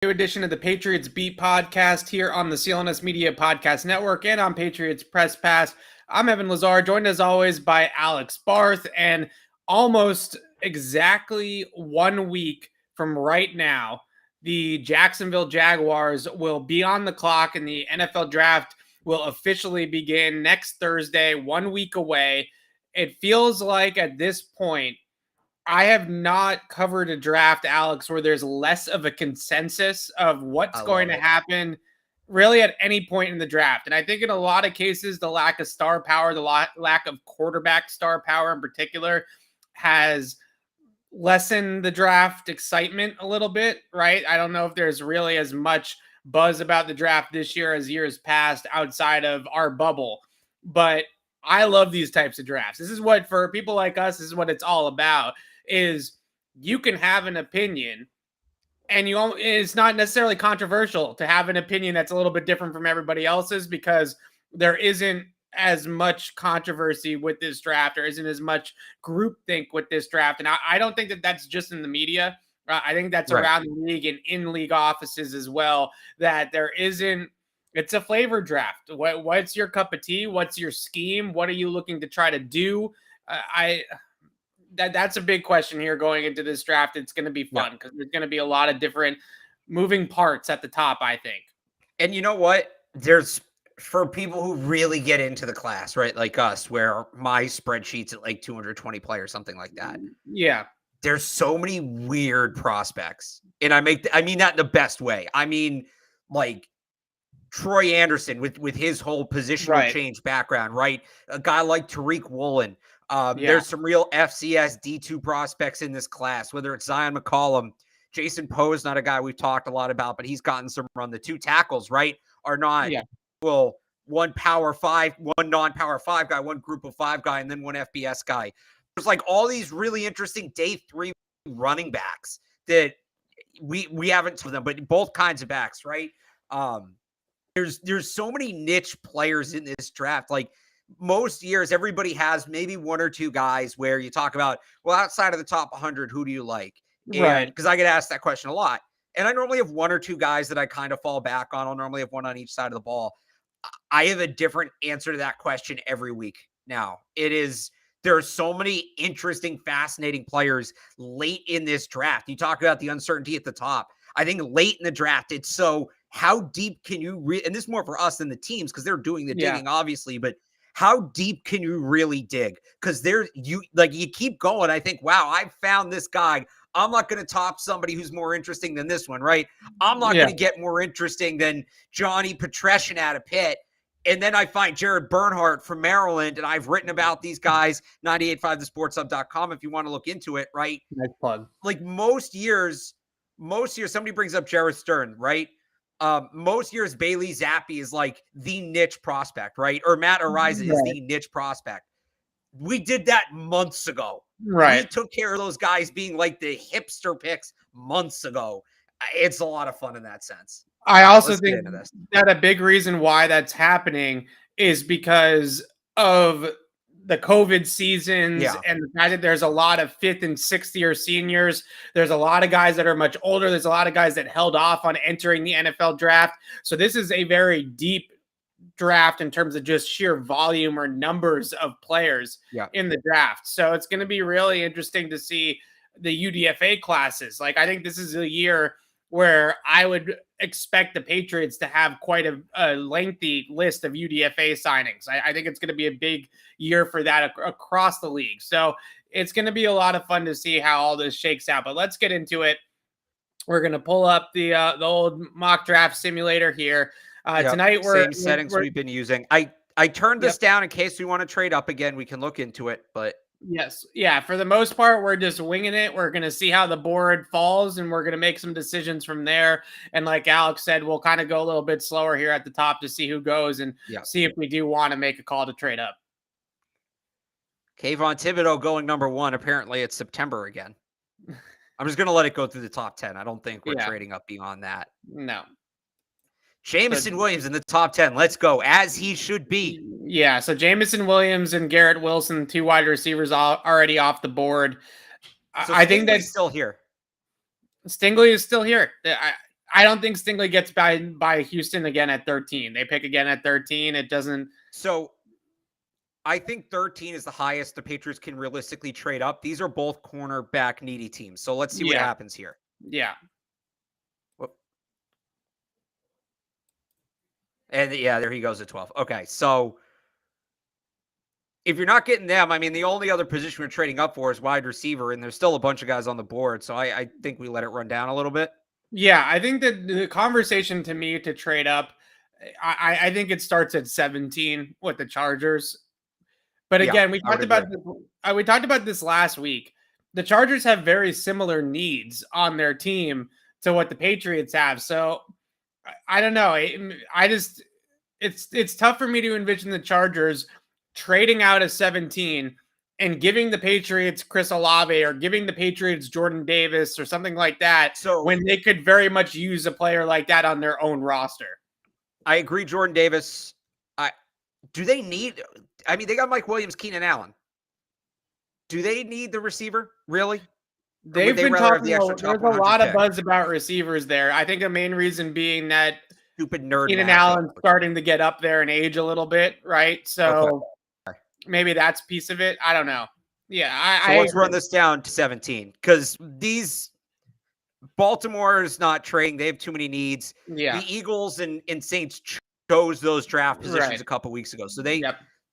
New edition of the Patriots Beat podcast here on the CLNS Media Podcast Network and on Patriots Press Pass. I'm Evan Lazar, joined as always by Alex Barth, and almost exactly 1 week from right now, the Jacksonville Jaguars will be on the clock and the NFL draft will officially begin next Thursday, 1 week away. It feels like at this point, I have not covered a draft, Alex, where there's less of a consensus of what's going to happen really at any point in the draft. And I think in a lot of cases, the lack of star power, the lack of quarterback star power in particular has lessened the draft excitement a little bit, right? I don't know if there's really as much buzz about the draft this year as years past outside of our bubble. But I love these types of drafts. This is what, for people like us, this is what it's all about. Is you can have an opinion and it's not necessarily controversial to have an opinion that's a little bit different from everybody else's because there isn't as much controversy with this draft or isn't as much groupthink with this draft. And I don't think that that's just in the media. I think that's around the league and in league offices as well, that there isn't. It's a flavor draft. What's your cup of tea? What's your scheme? What are you looking to try to do? That's a big question here going into this draft. It's going to be fun because there's going to be a lot of different moving parts at the top, I think. And you know what? There's, for people who really get into the class, right? Like us, where my spreadsheet's at like 220 players, something like that. Yeah. There's so many weird prospects. And I mean that in the best way. I mean, like Troy Anderson with his whole positional change background, right? A guy like Tariq Woolen. There's some real FCS D2 prospects in this class, whether it's Zion McCollum. Jason Poe is not a guy we've talked a lot about, but he's gotten some run. The two tackles, right, are not, well, one power five, one non-power five guy, one group of five guy, and then one FBS guy. There's like all these really interesting day three running backs that we haven't to them, but both kinds of backs, right? There's so many niche players in this draft. Like, most years, everybody has maybe one or two guys where you talk about, well, outside of the top 100, who do you like? And because I get asked that question a lot. And I normally have one or two guys that I kind of fall back on. I'll normally have one on each side of the ball. I have a different answer to that question every week now. There are so many interesting, fascinating players late in this draft. You talk about the uncertainty at the top. I think late in the draft, it's so, how deep can you and this is more for us than the teams because they're doing the digging, obviously, but how deep can you really dig? Because you keep going. I think, wow, I found this guy. I'm not going to top somebody who's more interesting than this one, right? I'm not going to get more interesting than Johnny Petreshin out of Pitt. And then I find Jared Bernhardt from Maryland, and I've written about these guys, 985thesportshub.com if you want to look into it, right? Nice plug. Like most years, somebody brings up Jared Stern, right? Most years, Bailey Zappi is like the niche prospect, right? Or Matt Ariza is the niche prospect. We did that months ago. Right. We took care of those guys being like the hipster picks months ago. It's a lot of fun in that sense. I also think that a big reason why that's happening is because of the COVID seasons and the fact that there's a lot of 5th and 6th year seniors. There's a lot of guys that are much older. There's a lot of guys that held off on entering the NFL draft. So this is a very deep draft in terms of just sheer volume or numbers of players in the draft. So it's going to be really interesting to see the UDFA classes. Like, I think this is a year where I would expect the Patriots to have quite a lengthy list of UDFA signings. I think it's going to be a big year for that across the league. So it's going to be a lot of fun to see how all this shakes out. But let's get into it. We're going to pull up the old mock draft simulator here. Tonight same settings we've been using. I turned this down in case we want to trade up again. We can look into it, but yes. Yeah. For the most part, we're just winging it. We're going to see how the board falls and we're going to make some decisions from there. And like Alex said, we'll kind of go a little bit slower here at the top to see who goes and see if we do want to make a call to trade up. Kayvon Thibodeau going number 1. Apparently it's September again. I'm just going to let it go through the top 10. I don't think we're trading up beyond that. No. Jamison Williams in the top 10. Let's go, as he should be. Yeah, so Jamison Williams and Garrett Wilson, 2 wide receivers already off the board. So I think that's still here. Stingley is still here. I don't think Stingley gets by Houston again at 13. They pick again at 13. It doesn't. So I think 13 is the highest the Patriots can realistically trade up. These are both cornerback needy teams. So let's see what happens here. Yeah. Whoop. And yeah, there he goes at 12. Okay. So if you're not getting them, I mean, the only other position we're trading up for is wide receiver, and there's still a bunch of guys on the board. So I think we let it run down a little bit. Yeah, I think that the conversation to me to trade up, I think it starts at 17 with the Chargers. But again, we talked about this last week. The Chargers have very similar needs on their team to what the Patriots have. So I don't know. It's tough for me to envision the Chargers trading out of 17 and giving the Patriots Chris Allave or giving the Patriots Jordan Davis or something like that, so when they could very much use a player like that on their own roster. I agree, Jordan Davis. Do they need? I mean, they got Mike Williams, Keenan Allen. Do they need the receiver really? They've been talking. There's a lot of buzz about receivers there. I think the main reason being that stupid nerd Keenan Allen's starting to get up there in age a little bit, right? So maybe that's a piece of it. I don't know. Yeah, let's run this down to 17 because Baltimore is not trading. They have too many needs. Yeah, the Eagles and Saints chose those draft positions a couple weeks ago. So they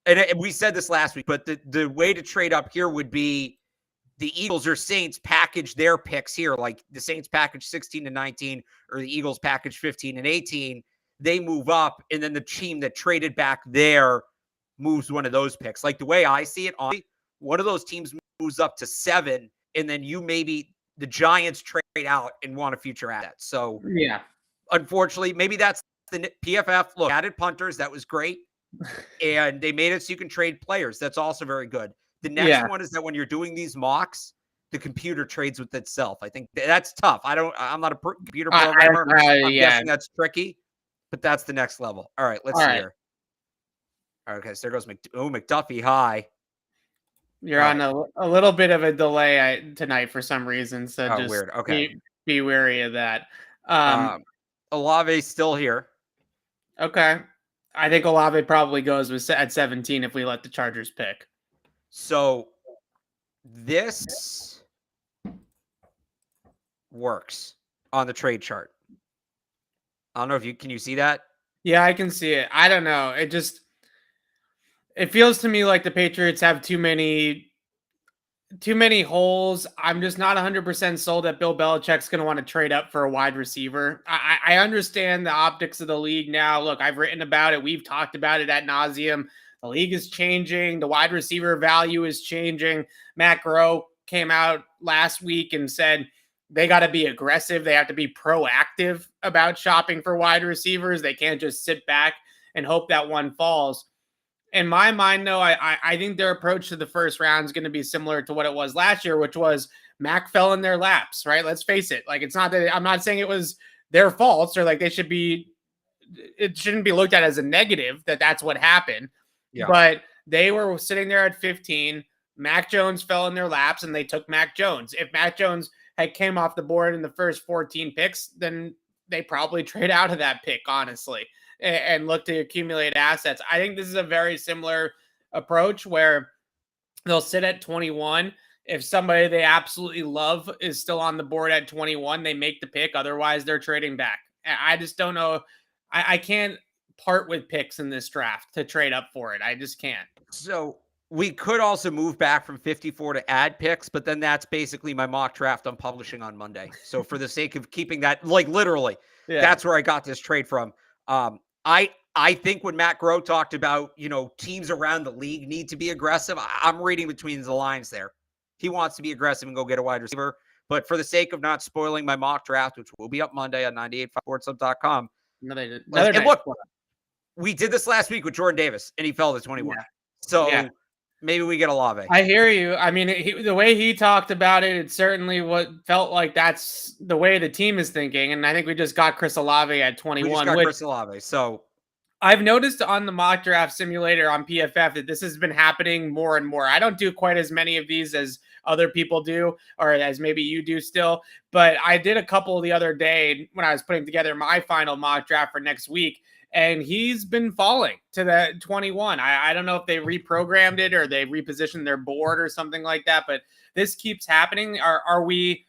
and we said this last week, but the way to trade up here would be the Eagles or Saints package their picks here, like the Saints package 16 to 19 or the Eagles package 15 and 18. They move up, and then the team that traded back there moves one of those picks. Like the way I see it, one of those teams moves up to 7, and then maybe the Giants trade out and want a future asset. So yeah, unfortunately, maybe that's the PFF. Look, added punters. That was great. And they made it so you can trade players. That's also very good. The next one is that when you're doing these mocks, the computer trades with itself. I think that's tough. I'm not a computer programmer. I'm guessing that's tricky, but that's the next level. All right, let's see here. Okay, so there goes McDuffie high. You're on a little bit of a delay tonight for some reason, so just weird. Okay, be wary of that. Allave still here. Okay, I think Allave probably goes at 17 if we let the Chargers pick. So this works on the trade chart. I don't know if can you see that? Yeah, I can see it. I don't know. It feels to me like the Patriots have too many holes. I'm just not 100% sold that Bill Belichick's going to want to trade up for a wide receiver. I understand the optics of the league now. Look, I've written about it. We've talked about it ad nauseum. The league is changing. The wide receiver value is changing. Matt Groh came out last week and said they got to be aggressive. They have to be proactive about shopping for wide receivers. They can't just sit back and hope that one falls. In my mind, though, I think their approach to the first round is going to be similar to what it was last year, which was Mac fell in their laps, right? Let's face it. Like, it's not that I'm not saying it was their faults or like it shouldn't be looked at as a negative that that's what happened. Yeah. But they were sitting there at 15. Mac Jones fell in their laps and they took Mac Jones. If Mac Jones had came off the board in the first 14 picks, then they probably trade out of that pick, honestly, and look to accumulate assets. I think this is a very similar approach where they'll sit at 21. If somebody they absolutely love is still on the board at 21, they make the pick. Otherwise, they're trading back. I just don't know. I can't part with picks in this draft to trade up for it. I just can't. So we could also move back from 54 to add picks, but then that's basically my mock draft I'm publishing on Monday. So for the sake of keeping that, like literally, that's where I got this trade from. I think when Matt Groh talked about, teams around the league need to be aggressive, I'm reading between the lines there. He wants to be aggressive and go get a wide receiver. But for the sake of not spoiling my mock draft, which will be up Monday on 985sportsup.com. And look, we did this last week with Jordan Davis, and he fell to 21. Yeah. So maybe we get Allave. I hear you. I mean, the way he talked about it, it's certainly what felt like that's the way the team is thinking. And I think we just got Chris Allave at 21. We just got Chris Allave. So I've noticed on the mock draft simulator on PFF that this has been happening more and more. I don't do quite as many of these as other people do, or as maybe you do still. But I did a couple the other day when I was putting together my final mock draft for next week, and he's been falling to that 21. I don't know if they reprogrammed it or they repositioned their board or something like that, but this keeps happening. Are we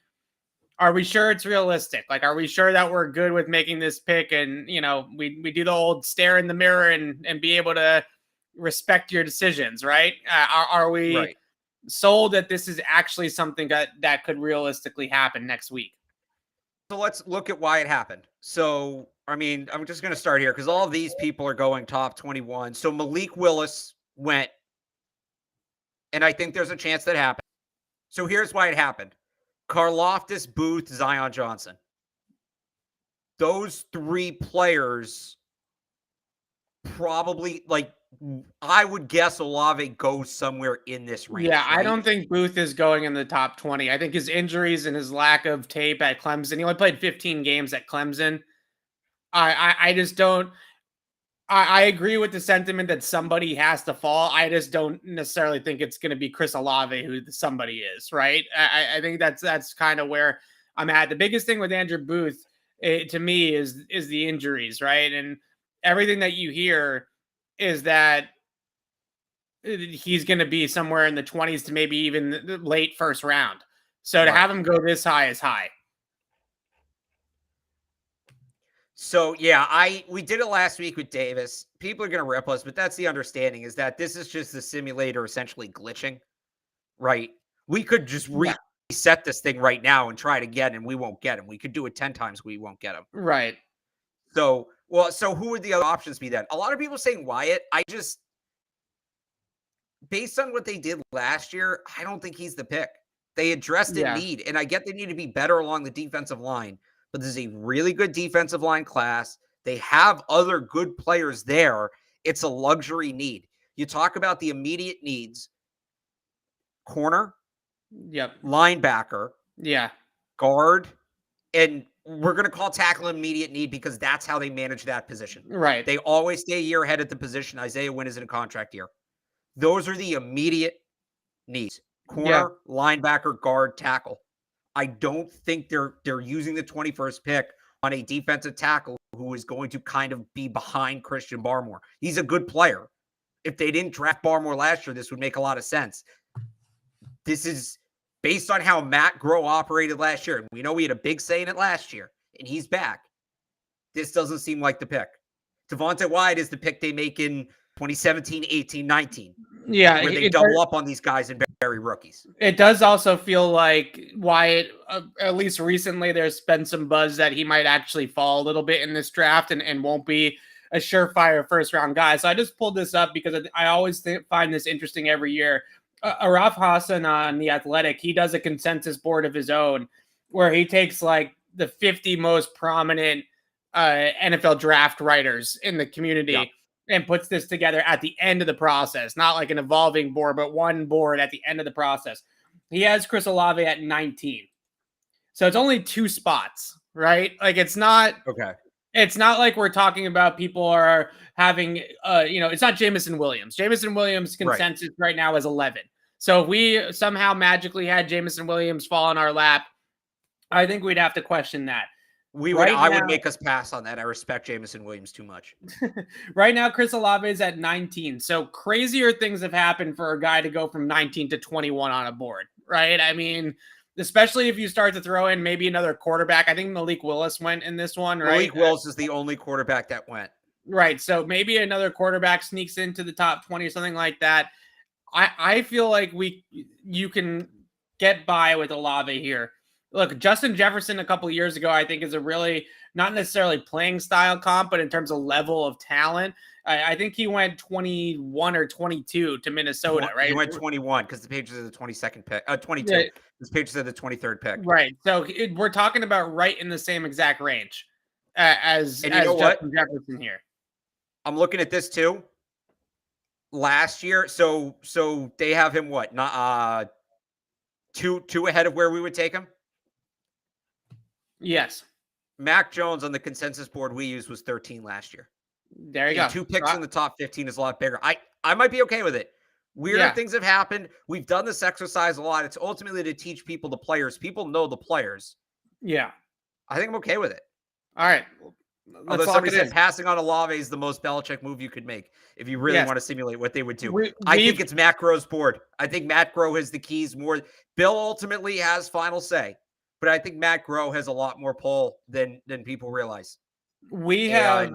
sure it's realistic? Like, are we sure that we're good with making this pick? And, we do the old stare in the mirror and be able to respect your decisions, right? Are we sold that this is actually something that could realistically happen next week? So let's look at why it happened. So, I mean, I'm just going to start here because all of these people are going top 21. So Malik Willis went, and I think there's a chance that happened. So here's why it happened. Karlaftis, Booth, Zion Johnson. Those three players probably, like, I would guess Allave goes somewhere in this range. Yeah, right? I don't think Booth is going in the top 20. I think his injuries and his lack of tape at Clemson, he only played 15 games at Clemson. I just don't. I agree with the sentiment that somebody has to fall. I just don't necessarily think it's going to be Chris Allave who somebody is, right? I think that's kind of where I'm at. The biggest thing with Andrew Booth, to me, is the injuries, right? And everything that you hear is that he's going to be somewhere in the 20s to maybe even the late first round. So to have him go this high is high. So yeah, we did it last week with Davis. People are going to rip us, but that's the understanding, is that this is just the simulator essentially glitching, right? We could just reset this thing right now and try it again, and we won't get him. We could do it 10 times, we won't get him. Right. So who would the other options be then? A lot of people saying Wyatt. Based on what they did last year, I don't think he's the pick. They addressed the need, and I get they need to be better along the defensive line. But this is a really good defensive line class. They have other good players there. It's a luxury need. You talk about the immediate needs: corner, linebacker, guard, and we're going to call tackle an immediate need because that's how they manage that position. Right. They always stay a year ahead at the position. Isaiah Wynn is in a contract year. Those are the immediate needs: corner, linebacker, guard, tackle. I don't think they're using the 21st pick on a defensive tackle who is going to kind of be behind Christian Barmore. He's a good player. If they didn't draft Barmore last year, this would make a lot of sense. This is based on how Matt Groh operated last year. We know we had a big say in it last year, and he's back. This doesn't seem like the pick. Devontae Wyatt is the pick they make in 2017, 18, 19. Yeah, where they double up on these guys and bury rookies. It does also feel like Wyatt, at least recently, there's been some buzz that he might actually fall a little bit in this draft and won't be a surefire first-round guy. So I just pulled this up because I always find this interesting every year. Araf Hassan on The Athletic, he does a consensus board of his own where he takes like the 50 most prominent NFL draft writers in the community and puts this together at the end of the process, not like an evolving board, but one board at the end of the process. He has Chris Allave at 19. So it's only 2 spots, right? Like it's not like we're talking about people are having, it's not Jameson Williams. Jameson Williams consensus right now is 11. So if we somehow magically had Jameson Williams fall in our lap, I think we'd have to question that. I would make us pass on that. I respect Jameson Williams too much. Right now, Chris Allave is at 19. So crazier things have happened for a guy to go from 19 to 21 on a board, right? I mean, especially if you start to throw in maybe another quarterback. I think Malik Willis went in this one, right? Malik Willis is the only quarterback that went. Right. So maybe another quarterback sneaks into the top 20 or something like that. I feel like you can get by with Allave here. Look, Justin Jefferson a couple of years ago, I think, is a really not necessarily playing style comp, but in terms of level of talent, I think he went 21 or 22 to Minnesota, right? He went 21 because the Patriots are the 22nd pick. 22. Yeah. The Patriots are the 23rd pick. Right. So we're talking about right in the same exact range as Justin Jefferson here. I'm looking at this too. Last year, so they have him what? Not two ahead of where we would take him. Yes. Mac Jones on the consensus board we used was 13 last year. There you go. 2 picks in the top 15 is a lot bigger. I might be okay with it. Weirder things have happened. We've done this exercise a lot. It's ultimately to teach people the players. People know the players. Yeah. I think I'm okay with it. All right. Although somebody said passing on Allave is the most Belichick move you could make if you really want to simulate what they would do. I think it's Matt Groh's board. I think Matt Groh has the keys more. Bill ultimately has final say, but I think Matt Groh has a lot more pull than people realize. We have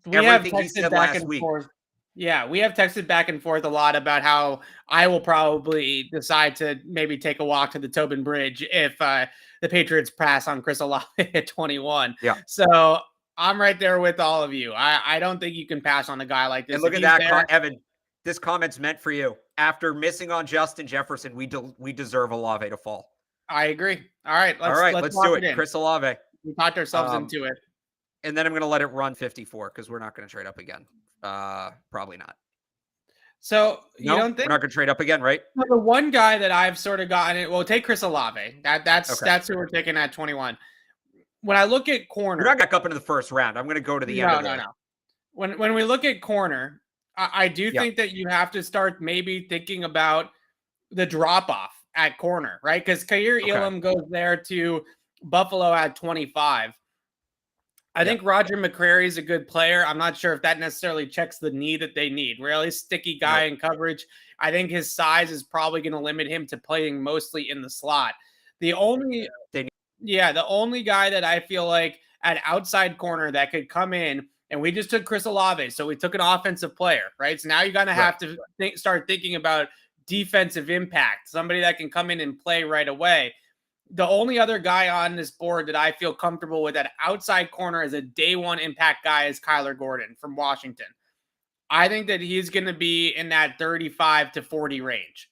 texted back and forth. Yeah, we have texted back and forth a lot about how I will probably decide to maybe take a walk to the Tobin Bridge if the Patriots pass on Chris Allave at 21. Yeah. So I'm right there with all of you. I don't think you can pass on a guy like this. And look at that, Evan. This comment's meant for you. After missing on Justin Jefferson, we deserve Allave to fall. I agree. All right, let's do it. Chris Allave. We talked ourselves into it. And then I'm going to let it run 54 because we're not going to trade up again. Probably not. So you don't think we're not going to trade up again, right? The one guy that I've sort of gotten it. Well, take Chris Olave. That's who we're taking at 21. When I look at corner, we're not back up into the first round. I'm going to go to the end. No. When we look at corner, I do think that you have to start maybe thinking about the drop off at corner, right? Because Kaiir Elam goes there to Buffalo at 25. I think Roger McCreary is a good player. I'm not sure if that necessarily checks the need that they need. Really sticky guy in coverage. I think his size is probably going to limit him to playing mostly in the slot. The only guy that I feel like at outside corner that could come in, and we just took Chris Olave, so we took an offensive player, right? So now you're going to have to start thinking about defensive impact, somebody that can come in and play right away. The only other guy on this board that I feel comfortable with at outside corner as a day one impact guy is Kyler Gordon from Washington. I think that he's going to be in that 35 to 40 range.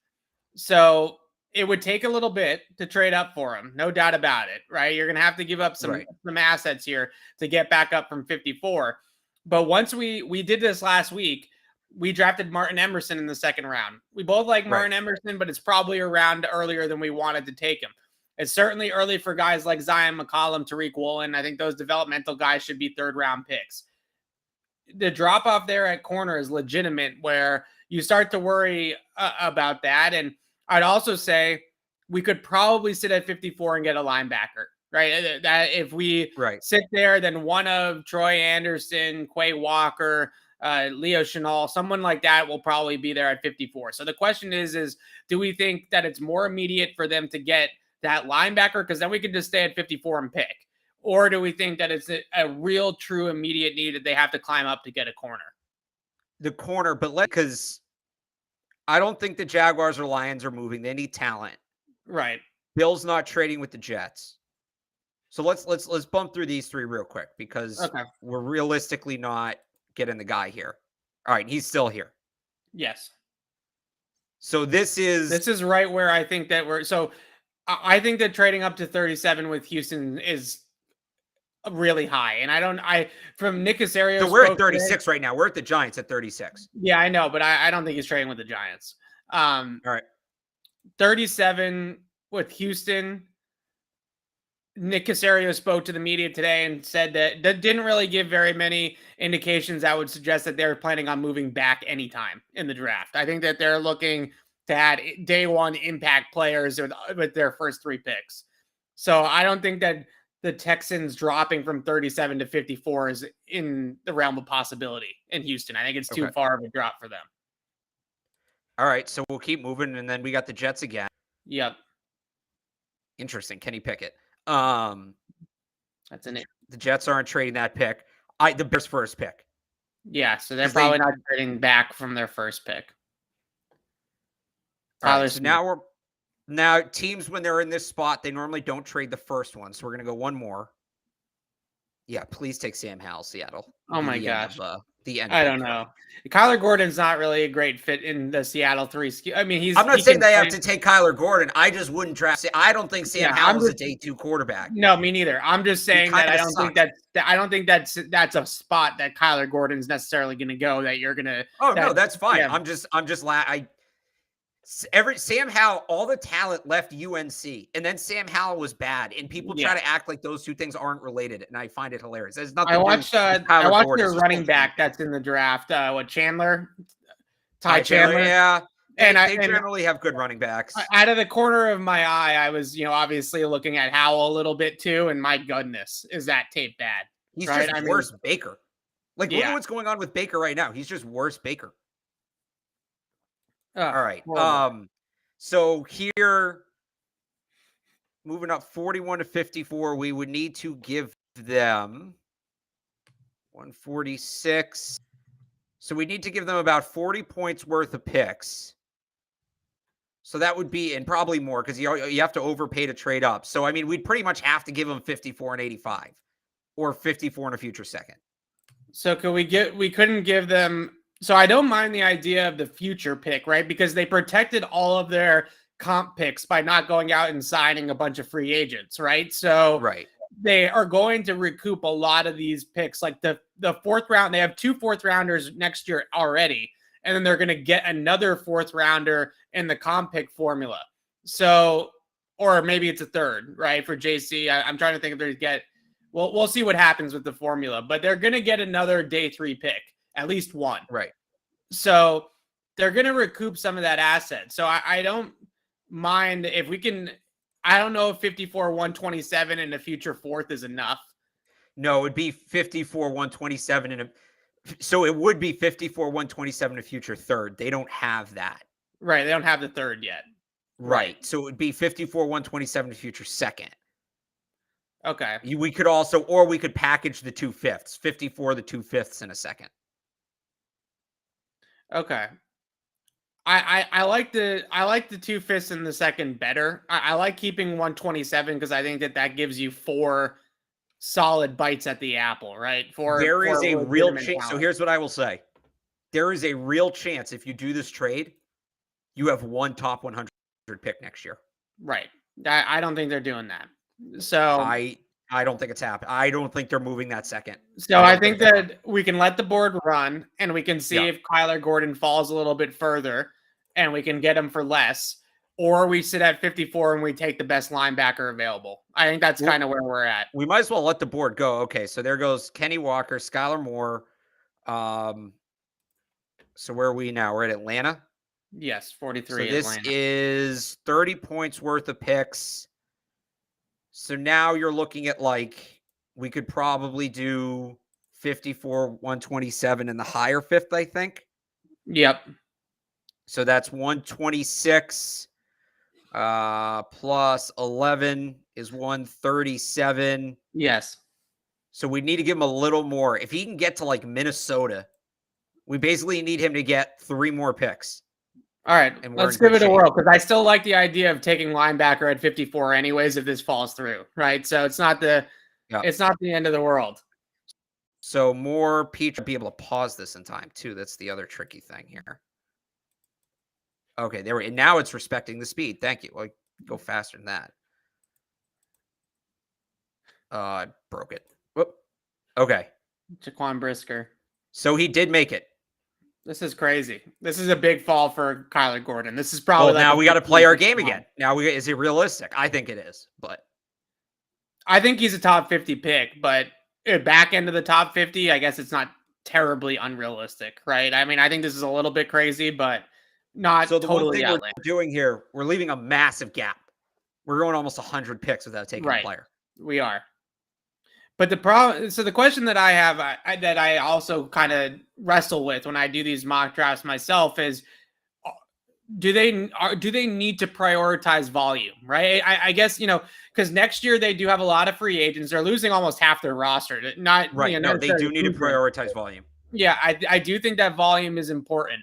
So it would take a little bit to trade up for him. No doubt about it, right? You're going to have to give up some assets here to get back up from 54. But once we did this last week, we drafted Martin Emerson in the second round. We both like Martin Emerson, but it's probably a round earlier than we wanted to take him. It's certainly early for guys like Zion McCollum, Tariq Woolen. I think those developmental guys should be third-round picks. The drop-off there at corner is legitimate where you start to worry about that. And I'd also say we could probably sit at 54 and get a linebacker, right? That if we sit there, then one of Troy Anderson, Quay Walker, Leo Chenal, someone like that will probably be there at 54. So the question is do we think that it's more immediate for them to get that linebacker, because then we can just stay at 54 and pick? Or do we think that it's a real, true, immediate need that they have to climb up to get a corner? The corner, but because I don't think the Jaguars or Lions are moving. They need talent. Right. Bill's not trading with the Jets. So let's bump through these three real quick because we're realistically not getting the guy here. All right, he's still here. Yes. So this is right where I think that I think that trading up to 37 with Houston is really high. And from Nick Caserio. So we're at 36 right now. We're at the Giants at 36. Yeah, I know, but I don't think he's trading with the Giants. All right. 37 with Houston. Nick Caserio spoke to the media today and said that didn't really give very many indications that would suggest that they're planning on moving back anytime in the draft. I think that they're looking to add day one impact players with their first three picks. So I don't think that the Texans dropping from 37 to 54 is in the realm of possibility in Houston. I think it's too far of a drop for them. All right, so we'll keep moving, and then we got the Jets again. Yep. Interesting. Kenny Pickett. That's in it. The Jets aren't trading that pick. The Bears' first pick. Yeah, so they're probably not trading back from their first pick. Right, so now teams, when they're in this spot, they normally don't trade the first one. So we're gonna go one more. Yeah, please take Sam Howell, Seattle. Oh my gosh. The end. I don't know. Kyler Gordon's not really a great fit in the Seattle 3. I mean, I'm not saying they have to take Kyler Gordon. I just wouldn't draft. I don't think Sam Howell's a day 2 quarterback. No, me neither. I'm just saying that I don't think that's a spot that Kyler Gordon's necessarily going to go. That you're going to. Oh no, that's fine. Yeah. I'm just Sam Howell, all the talent left UNC, and then Sam Howell was bad, and people try to act like those two things aren't related, and I find it hilarious. There's nothing. I watched their running back that's in the draft. Chandler, Ty Chandler, They generally have good running backs. Out of the corner of my eye, I was, obviously looking at Howell a little bit too, and my goodness, is that tape bad? He's just worse Baker. Look at what's going on with Baker right now. He's just worse Baker. All right. Horrible. So here, moving up 41 to 54, we would need to give them 146. So we need to give them about 40 points worth of picks. So that would be, and probably more, because you have to overpay to trade up. So, I mean, we'd pretty much have to give them 54 and 85 or 54 and a future second. So we couldn't give them, so I don't mind the idea of the future pick, right? Because they protected all of their comp picks by not going out and signing a bunch of free agents, right? So they are going to recoup a lot of these picks. Like the fourth round, they have 2 fourth rounders next year already. And then they're going to get another 4th rounder in the comp pick formula. So, or maybe it's a 3rd, right? For JC. I'm trying to think if they get, we'll see what happens with the formula, but they're going to get another day 3 pick, at least one. Right. So they're going to recoup some of that asset. So I don't mind if we can, I don't know if 54, 127 and a future 4th is enough. No, it would be 54, 127 and so it would be 54, 127 a future 3rd. They don't have that. Right. They don't have the 3rd yet. Right. So it would be 54, 127 a future 2nd. Okay. We could also, or we could package the 2 5ths, 54, the 2 5ths in a 2nd. Okay. I like the 2 5ths in the 2nd better. I like keeping 127 because I think that gives you 4 solid bites at the apple, right? There is a real chance. So here's what I will say. There is a real chance if you do this trade, you have 1 top 100 pick next year. Right. I don't think they're doing that. So I don't think it's happening. I don't think they're moving that 2nd. So I think that we can let the board run and we can see if Kyler Gordon falls a little bit further and we can get him for less, or we sit at 54 and we take the best linebacker available. I think that's kind of where we're at. We might as well let the board go. Okay, so there goes Kenny Walker, Skylar Moore. So where are we now? We're at Atlanta? Yes, 43. So this is 30 points worth of picks. So now you're looking at we could probably do 54, 127 in the higher 5th, I think. Yep. So that's 126 plus 11 is 137. Yes. So we need to give him a little more. If he can get to Minnesota, we basically need him to get 3 more picks. All right, let's give it a whirl because I still like the idea of taking linebacker at 54 anyways if this falls through, right? So it's not the end of the world. So more Peach be able to pause this in time too. That's the other tricky thing here. Okay, there we go. Now it's respecting the speed. Thank you. Go faster than that. I broke it. Whoop. Okay. Jaquan Brisker. So he did make it. This is crazy. This is a big fall for Kyler Gordon. This is probably now we got to play our game again. Now is it realistic? I think it is, but I think he's a top 50 pick, but back end of the top 50, I guess it's not terribly unrealistic, right? I mean, I think this is a little bit crazy, but not so the totally one thing we're doing here, we're leaving a massive gap. We're going almost 100 picks without taking a player. We are. But the question that I have that I also kind of wrestle with when I do these mock drafts myself is, do they need to prioritize volume, right? I guess, because next year they do have a lot of free agents. They're losing almost half their roster. Not right. No, they do need to prioritize volume. Yeah, I do think that volume is important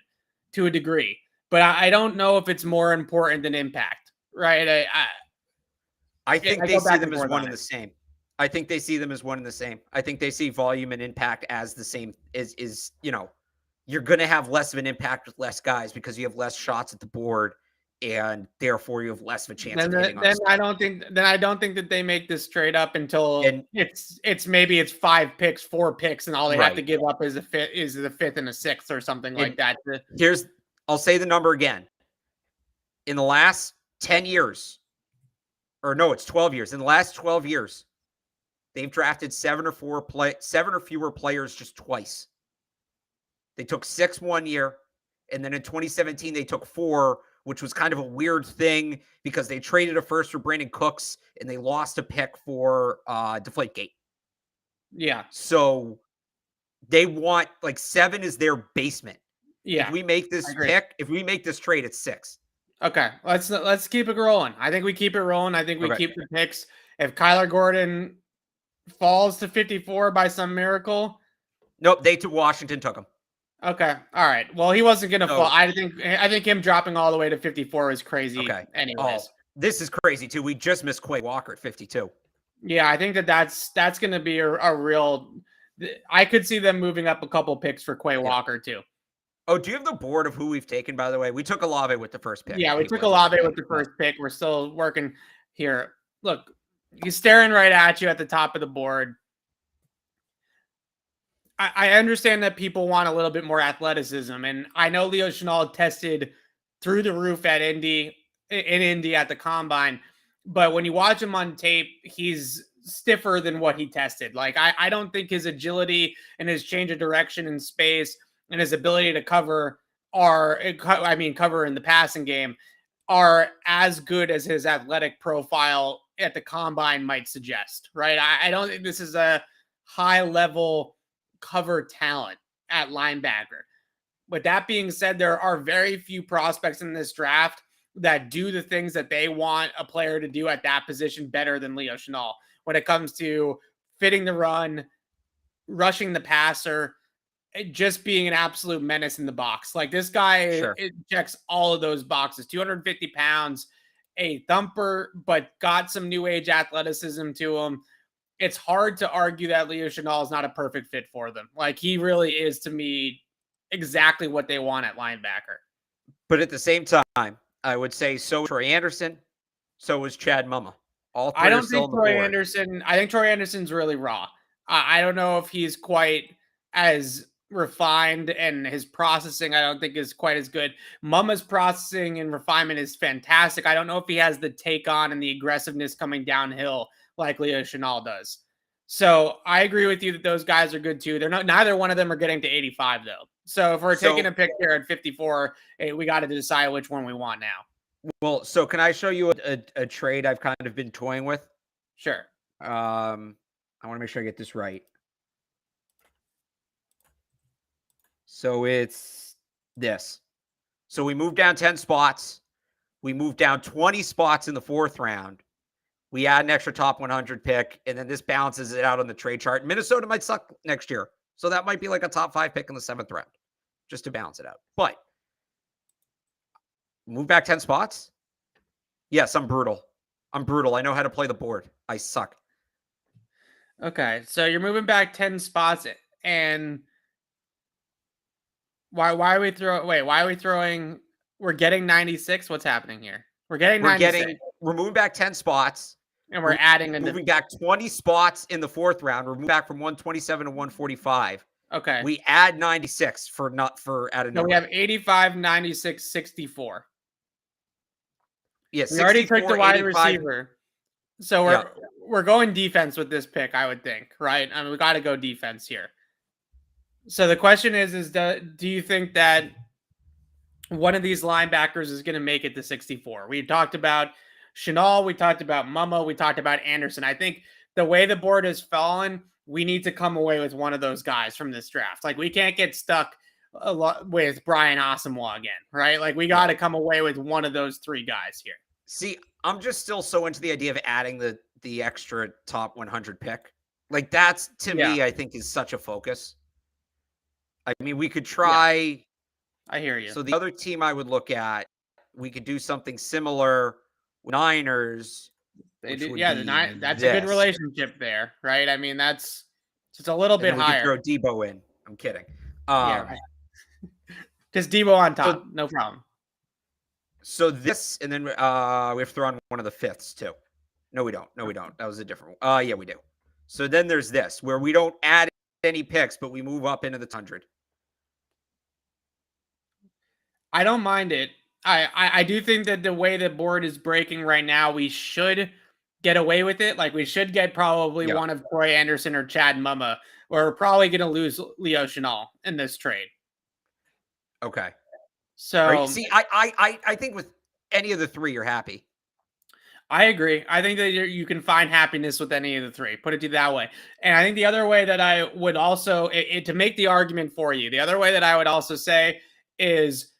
to a degree, but I don't know if it's more important than impact, right? I think they see them as one and the same. I think they see them as one and the same. I think they see volume and impact as the same. You're going to have less of an impact with less guys because you have less shots at the board, and therefore you have less of a chance of hitting on then I don't think that they make this trade up until it's 5 picks, 4 picks, and all they have to give up is the 5th and a 6th or something like that. I'll say the number again. In the last 10 years, or no, it's 12 years. In the last 12 years, they've drafted 7 or fewer players just twice. They took 6 one year And then in 2017, they took 4, which was kind of a weird thing because they traded a first for Brandon Cooks and they lost a pick for Deflategate. Yeah. So they want like 7 is their basement. Yeah. If we make this pick, if we make this trade, it's 6. Okay. Let's keep it rolling. I think we keep it rolling. I think we keep the picks. If Kyler Gordon falls to 54 by some miracle. Nope, they to Washington took him. Okay. All right. Well, he wasn't going to fall. I think him dropping all the way to 54 is crazy. Okay. Anyways. This is crazy too. We just missed Quay Walker at 52. Yeah, I think that's going to be a real. I could see them moving up a couple picks for Quay Walker too. Oh, do you have the board of who we've taken, by the way? We took Allave with the first pick. Yeah, we took Allave with the first pick. We're still working here. Look, he's staring right at you at the top of the board. I understand that people want a little bit more athleticism, and I know Leo Chenal tested through the roof in Indy at the combine, but when you watch him on tape, he's stiffer than what he tested. Like I don't think his agility and his change of direction in space and his ability to cover cover in the passing game are as good as his athletic profile at the combine might suggest, right? I don't think this is a high level cover talent at linebacker. But that being said, there are very few prospects in this draft that do the things that they want a player to do at that position better than Leo Chenal when it comes to fitting the run, rushing the passer, just being an absolute menace in the box. Like this guy it checks all of those boxes. 250 pounds, a thumper, but got some new age athleticism to him. It's hard to argue that Leo Chenal is not a perfect fit for them. Like he really is, to me, exactly what they want at linebacker. But at the same time, I would say so is Troy Anderson, so is Chad Mumma. All three I don't think Troy Anderson. I think Troy Anderson's really raw. I don't know if he's quite as refined, and his processing I don't think is quite as good. Mumma's processing and refinement is fantastic. I don't know if he has the take on and the aggressiveness coming downhill like Leo Chenal does. So I agree with you that those guys are good too. They're not. Neither one of them are getting to 85 though. So if we're taking a pick here at 54, we got to decide which one we want now. Well, so can I show you a trade I've kind of been toying with? Sure. I want to make sure I get this right. So it's this. So we moved down 10 spots. We moved down 20 spots in the 4th round. We add an extra top 100 pick, and then this balances it out on the trade chart. Minnesota might suck next year. So that might be like a top 5 pick in the 7th round just to balance it out. But move back 10 spots. Yes, I'm brutal. I know how to play the board. I suck. Okay, so you're moving back 10 spots, and why are we throwing? We're getting 96. What's happening here? We're getting 96. We're moving back 10 spots. And we're adding moving back 20 spots in the 4th round. We're moving back from 127 to 145. Okay. We add 96 for adding. No, we have 85, 96, 64. Yes, we already took the wide receiver. So we're going defense with this pick, I would think, right? I mean, we got to go defense here. So the question is do you think that one of these linebackers is going to make it to 64? We talked about Chenal, we talked about Mumma, we talked about Anderson. I think the way the board has fallen, we need to come away with one of those guys from this draft. Like we can't get stuck with Brian Asamoah again, right? Like we got to come away with one of those 3 guys here. See, I'm just still so into the idea of adding the extra top 100 pick. Like that's to me, I think is such a focus. I mean, we could try. Yeah. I hear you. So the other team I would look at, we could do something similar. Niners. That's a good relationship there, right? I mean, that's just a little bit higher. We could throw Debo in. I'm kidding. Just Debo on top, no problem. So this, and then we have to throw on one of the 5ths too. No, we don't. That was a different one. Yeah, we do. So then there's this, where we don't add any picks, but we move up into the 100. I don't mind it. I do think that the way the board is breaking right now, we should get away with it. Like we should get probably one of Troy Anderson or Chad Mumma. We're probably going to lose Leo Chenal in this trade. Okay. So See, I think with any of the three, you're happy. I agree. I think that you can find happiness with any of the three. Put it to that way. And I think the other way that I would also, to make the argument for you, the other way that I would also say is,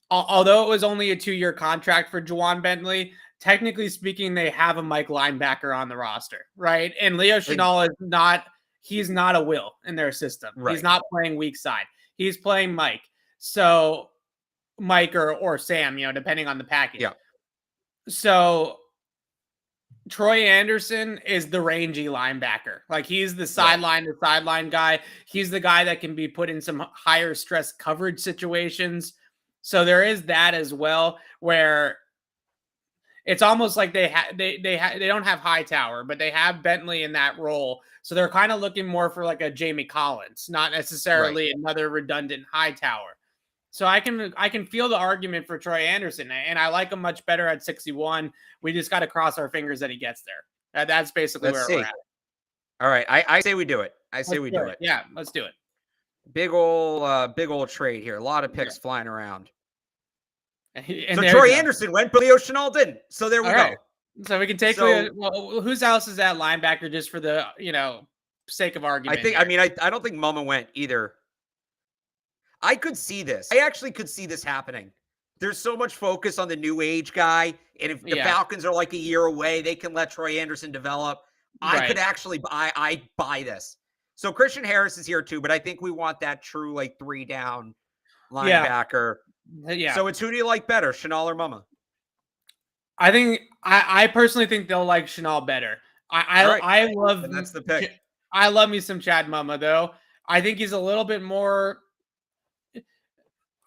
although it was only a 2-year contract for Juwan Bentley, technically speaking, they have a Mike linebacker on the roster, right? And Leo Chenal is not, he's not a Will in their system. Right. He's not playing weak side. He's playing Mike. So Mike or Sam, depending on the package. Yeah. So Troy Anderson is the rangy linebacker. Like, he's the sideline to sideline guy. He's the guy that can be put in some higher stress coverage situations. So there is that as well, where it's almost like they don't have Hightower, but they have Bentley in that role. So they're kind of looking more for like a Jamie Collins, not necessarily another redundant Hightower. So I can feel the argument for Troy Anderson, and I like him much better at 61. We just got to cross our fingers that he gets there. That's basically where we're at. All right, I say we do it. I say we do it. Yeah, let's do it. Big old trade here. A lot of picks flying around. And so Troy Anderson went, but Leo Chenal didn't. So there we go. Right. So we can take whose else is that linebacker, just for the sake of argument? I don't think Mama went either. I could see this. I actually could see this happening. There's so much focus on the new age guy. And if the Falcons are like a year away, they can let Troy Anderson develop. I could actually I buy this. So Christian Harris is here too, but I think we want that true like 3-down linebacker. Yeah. So it's, who do you like better, Chenal or Mama? I personally think they'll like Chenal better. I love, and that's the pick. I love me some Chad Mama though. I think he's a little bit more,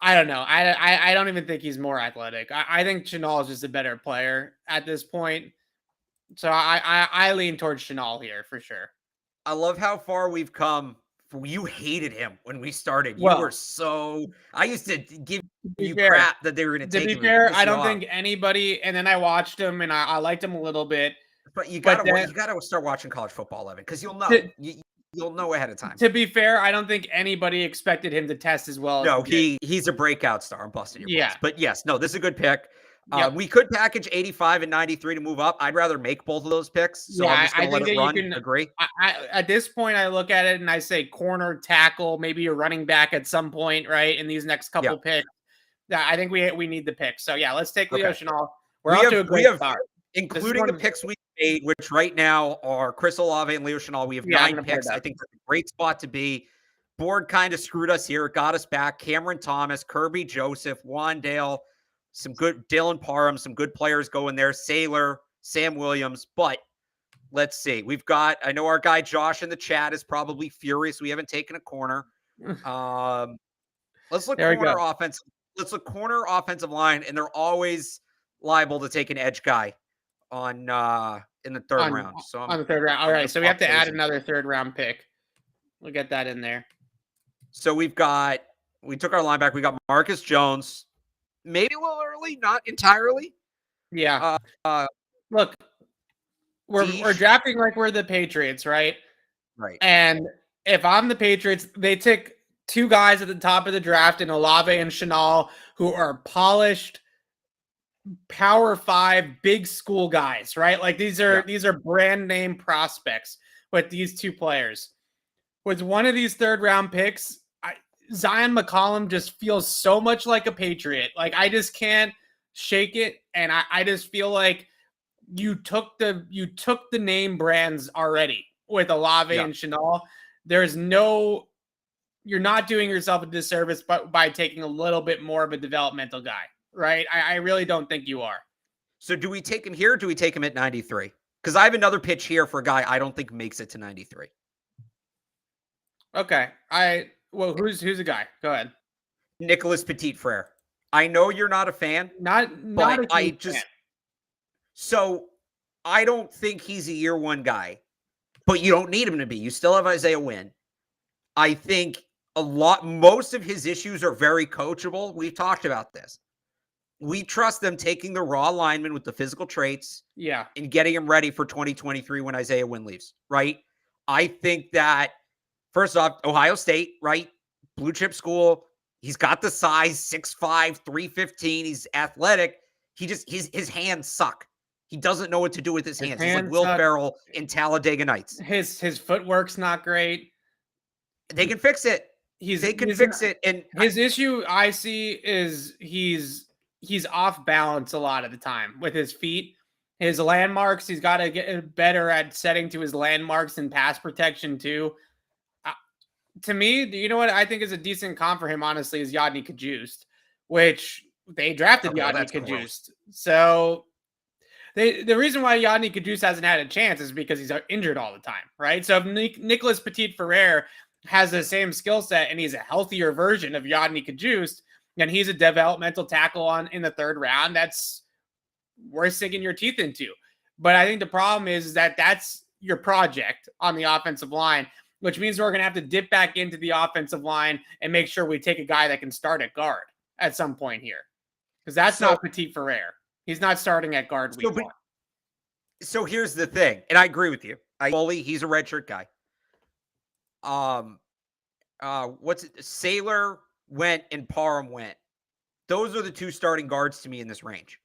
I don't know. I don't even think he's more athletic. I think Chenal is just a better player at this point. So I lean towards Chenal here for sure. I love how far we've come. You hated him when we started. You were so. I used to give you crap that they were going to take him. To be fair, I don't think anybody. And then I watched him, and I liked him a little bit. But you got to start watching college football, Evan, because you'll know. You'll know ahead of time. To be fair, I don't think anybody expected him to test as well. No, he's a breakout star. I'm busting your balls. But yes, no, this is a good pick. We could package 85 and 93 to move up. I'd rather make both of those picks. So I'm just going to let it run. Agree. At this point, I look at it and I say corner, tackle, maybe a running back at some point, right? In these next couple picks. I think we need the pick. So yeah, let's take Leo Chenal. We're off to a great start. Including the picks we made, which right now are Chris Olave and Leo Chenal. We have 9 picks. I think that's a great spot to be. Board kind of screwed us here. It got us back. Cameron Thomas, Kirby Joseph, Wandale, some good Dylan Parham, some good players going there. Saylor, Sam Williams. But let's see. I know our guy Josh in the chat is probably furious we haven't taken a corner. Let's look corner offense. Let's look corner offensive line, and they're always liable to take an edge guy on in the third round. So on the third round. All right. So we have to add another third round pick. We'll get that in there. So we took our linebacker. We got Marcus Jones. Maybe a little early, not entirely. Yeah. Look, we're drafting like we're the Patriots, right? Right. And if I'm the Patriots, they take 2 guys at the top of the draft in Allave and Chenal, who are polished Power 5 big school guys, right? Like these are brand name prospects with these 2 players. With one of these third round picks, Zion McCollum just feels so much like a Patriot. Like I just can't shake it, and I just feel like you took the name brands already with Allave and Chenal. You're not doing yourself a disservice by taking a little bit more of a developmental guy. Right? I really don't think you are. So do we take him here or do we take him at 93? Because I have another pitch here for a guy I don't think makes it to 93. Okay. Who's the guy? Go ahead. Nicholas Petit-Frere. I know you're not a fan. So I don't think he's a year 1 guy, but you don't need him to be. You still have Isaiah Wynn. I think most of his issues are very coachable. We've talked about this. We trust them taking the raw lineman with the physical traits and getting him ready for 2023 when Isaiah Wynn leaves, right? I think that, first off, Ohio State, right? Blue chip school, He's got the size, 6'5", 315. He's athletic. His hands suck. He doesn't know what to do with his hands. He's like Will Ferrell in Talladega Nights. His footwork's not great. They can fix it. They can fix it. And his issue I see is he's off balance a lot of the time with his feet. His landmarks, he's got to get better at setting to his landmarks and pass protection too. To me, you know what I think is a decent comp for him, honestly, is Yadni Kajust, which they drafted Yadni Kajust. So the reason why Yadni Kajust hasn't had a chance is because he's injured all the time, right? So if Nicholas Petit-Ferrer has the same skill set and he's a healthier version of Yadni Kajust, and he's a developmental tackle in the third round, that's worth sinking your teeth into. But I think the problem is that that's your project on the offensive line, which means we're going to have to dip back into the offensive line and make sure we take a guy that can start at guard at some point here. Because that's not Petit-Ferrer. He's not starting at guard week 1. So here's the thing, and I agree with you. He's a redshirt guy. Sailor went and Parham went. Those are the two starting guards to me in this range.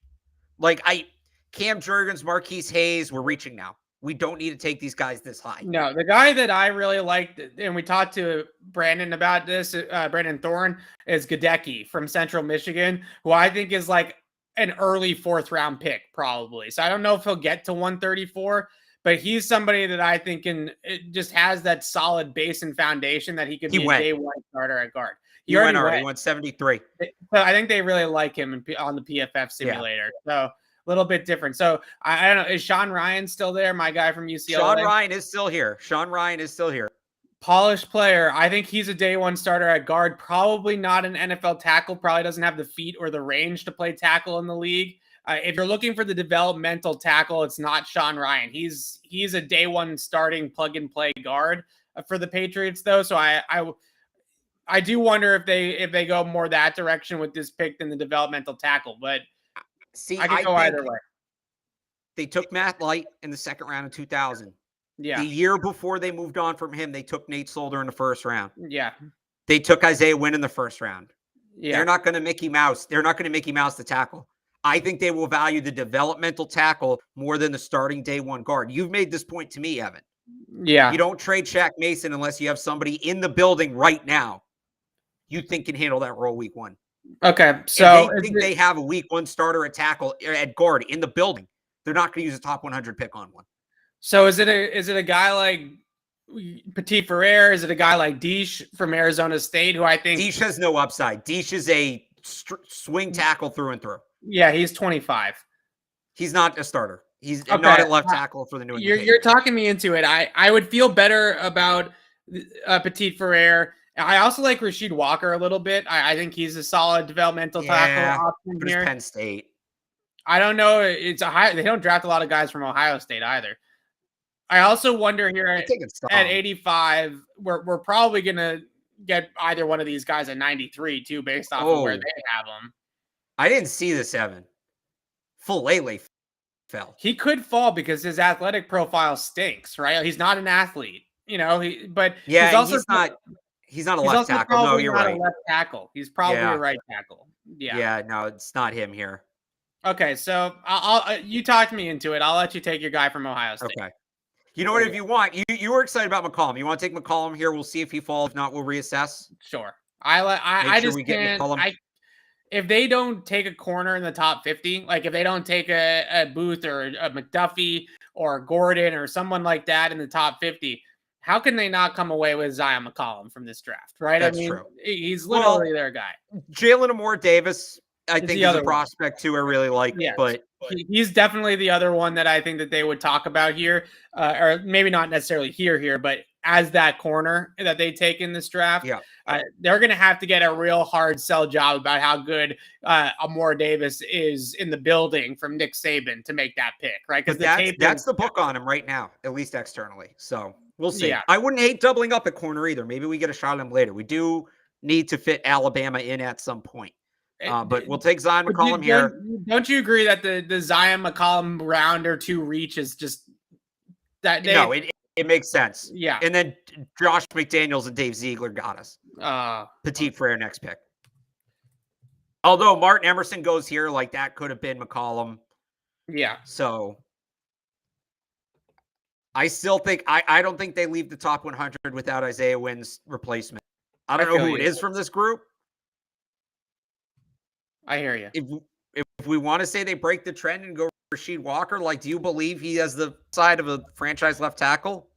Cam Jurgens, Marquise Hayes, we're reaching now. We don't need to take these guys this high. No, the guy that I really liked, and we talked to Brandon about this, Brandon Thorne, is Gadecki from Central Michigan, who I think is like an early 4th round pick, probably. So I don't know if he'll get to 134, but he's somebody that I think just has that solid base and foundation that he could be a day 1 starter at guard. He went 73. So I think they really like him on the PFF simulator. Yeah. So a little bit different. So I don't know. Is Sean Ryan still there? My guy from UCLA. Sean Ryan is still here. Polished player. I think he's a day 1 starter at guard. Probably not an NFL tackle. Probably doesn't have the feet or the range to play tackle in the league. If you're looking for the developmental tackle, it's not Sean Ryan. He's a day 1 starting plug and play guard for the Patriots, though. So I do wonder if they go more that direction with this pick than the developmental tackle. But see, I can go either way. They took Matt Light in the 2nd round of 2000. Yeah. The year before they moved on from him, they took Nate Solder in the 1st round. Yeah. They took Isaiah Wynn in the 1st round. Yeah. They're not going to Mickey Mouse. They're not going to Mickey Mouse the tackle. I think they will value the developmental tackle more than the starting day 1 guard. You've made this point to me, Evan. Yeah. You don't trade Shaq Mason unless you have somebody in the building right now you think can handle that role week 1. Okay. So they think they have a week 1 starter at tackle at guard in the building. They're not going to use a top 100 pick on one. So is it a guy like Petit-Ferrer? Is it a guy like Deesh from Arizona State, who I think Deesh has no upside? Deesh is a swing tackle through and through. Yeah, he's 25. He's not a starter. He's not at left tackle for the New England. You're talking me into it. I would feel better about Petit-Ferrer. I also like Rasheed Walker a little bit. I think he's a solid developmental tackle option here. Penn State. I don't know. They don't draft a lot of guys from Ohio State either. I also wonder here at 85, we're probably gonna get either one of these guys at 93 too, based off of where they have them. I didn't see this, Evan. Fulele fell. He could fall because his athletic profile stinks, right? He's not an athlete, you know. He's not. He's not a left tackle. No, you're right. A left tackle. He's probably a right tackle. Yeah. Yeah. No, it's not him here. Okay, so you talked me into it. I'll let you take your guy from Ohio State. Okay. You know what? If you want, you were excited about McCollum. You want to take McCollum here? We'll see if he falls. If not, we'll reassess. Sure. I just can't. If they don't take a corner in the top 50, like if they don't take a Booth or a McDuffie or a Gordon or someone like that in the top 50, how can they not come away with Zion McCollum from this draft, right? That's true. He's literally their guy. Jalen Amore Davis, I think he's a prospect too. I really like, but he's definitely the other one that I think that they would talk about here, or maybe not necessarily here, but as that corner that they take in this draft. Yeah. They're going to have to get a real hard sell job about how good Amore Davis is in the building from Nick Saban to make that pick, right? Because that's the book on him right now, at least externally. So we'll see. Yeah. I wouldn't hate doubling up at corner either. Maybe we get a shot at him later. We do need to fit Alabama in at some point. But we'll take Zion McCollum here. Don't you agree that the Zion McCollum round or two reach is just that? No, it makes sense. Yeah. And then Josh McDaniels and Dave Ziegler got us. Petit Ferrer next pick. Although Martin Emerson goes here, like that could have been McCollum. Yeah. So I still think I don't think they leave the top 100 without Isaiah Wynn's replacement. I don't know who it is from this group. I hear you. If we want to say they break the trend and go Rasheed Walker, like, do you believe he has the side of a franchise left tackle?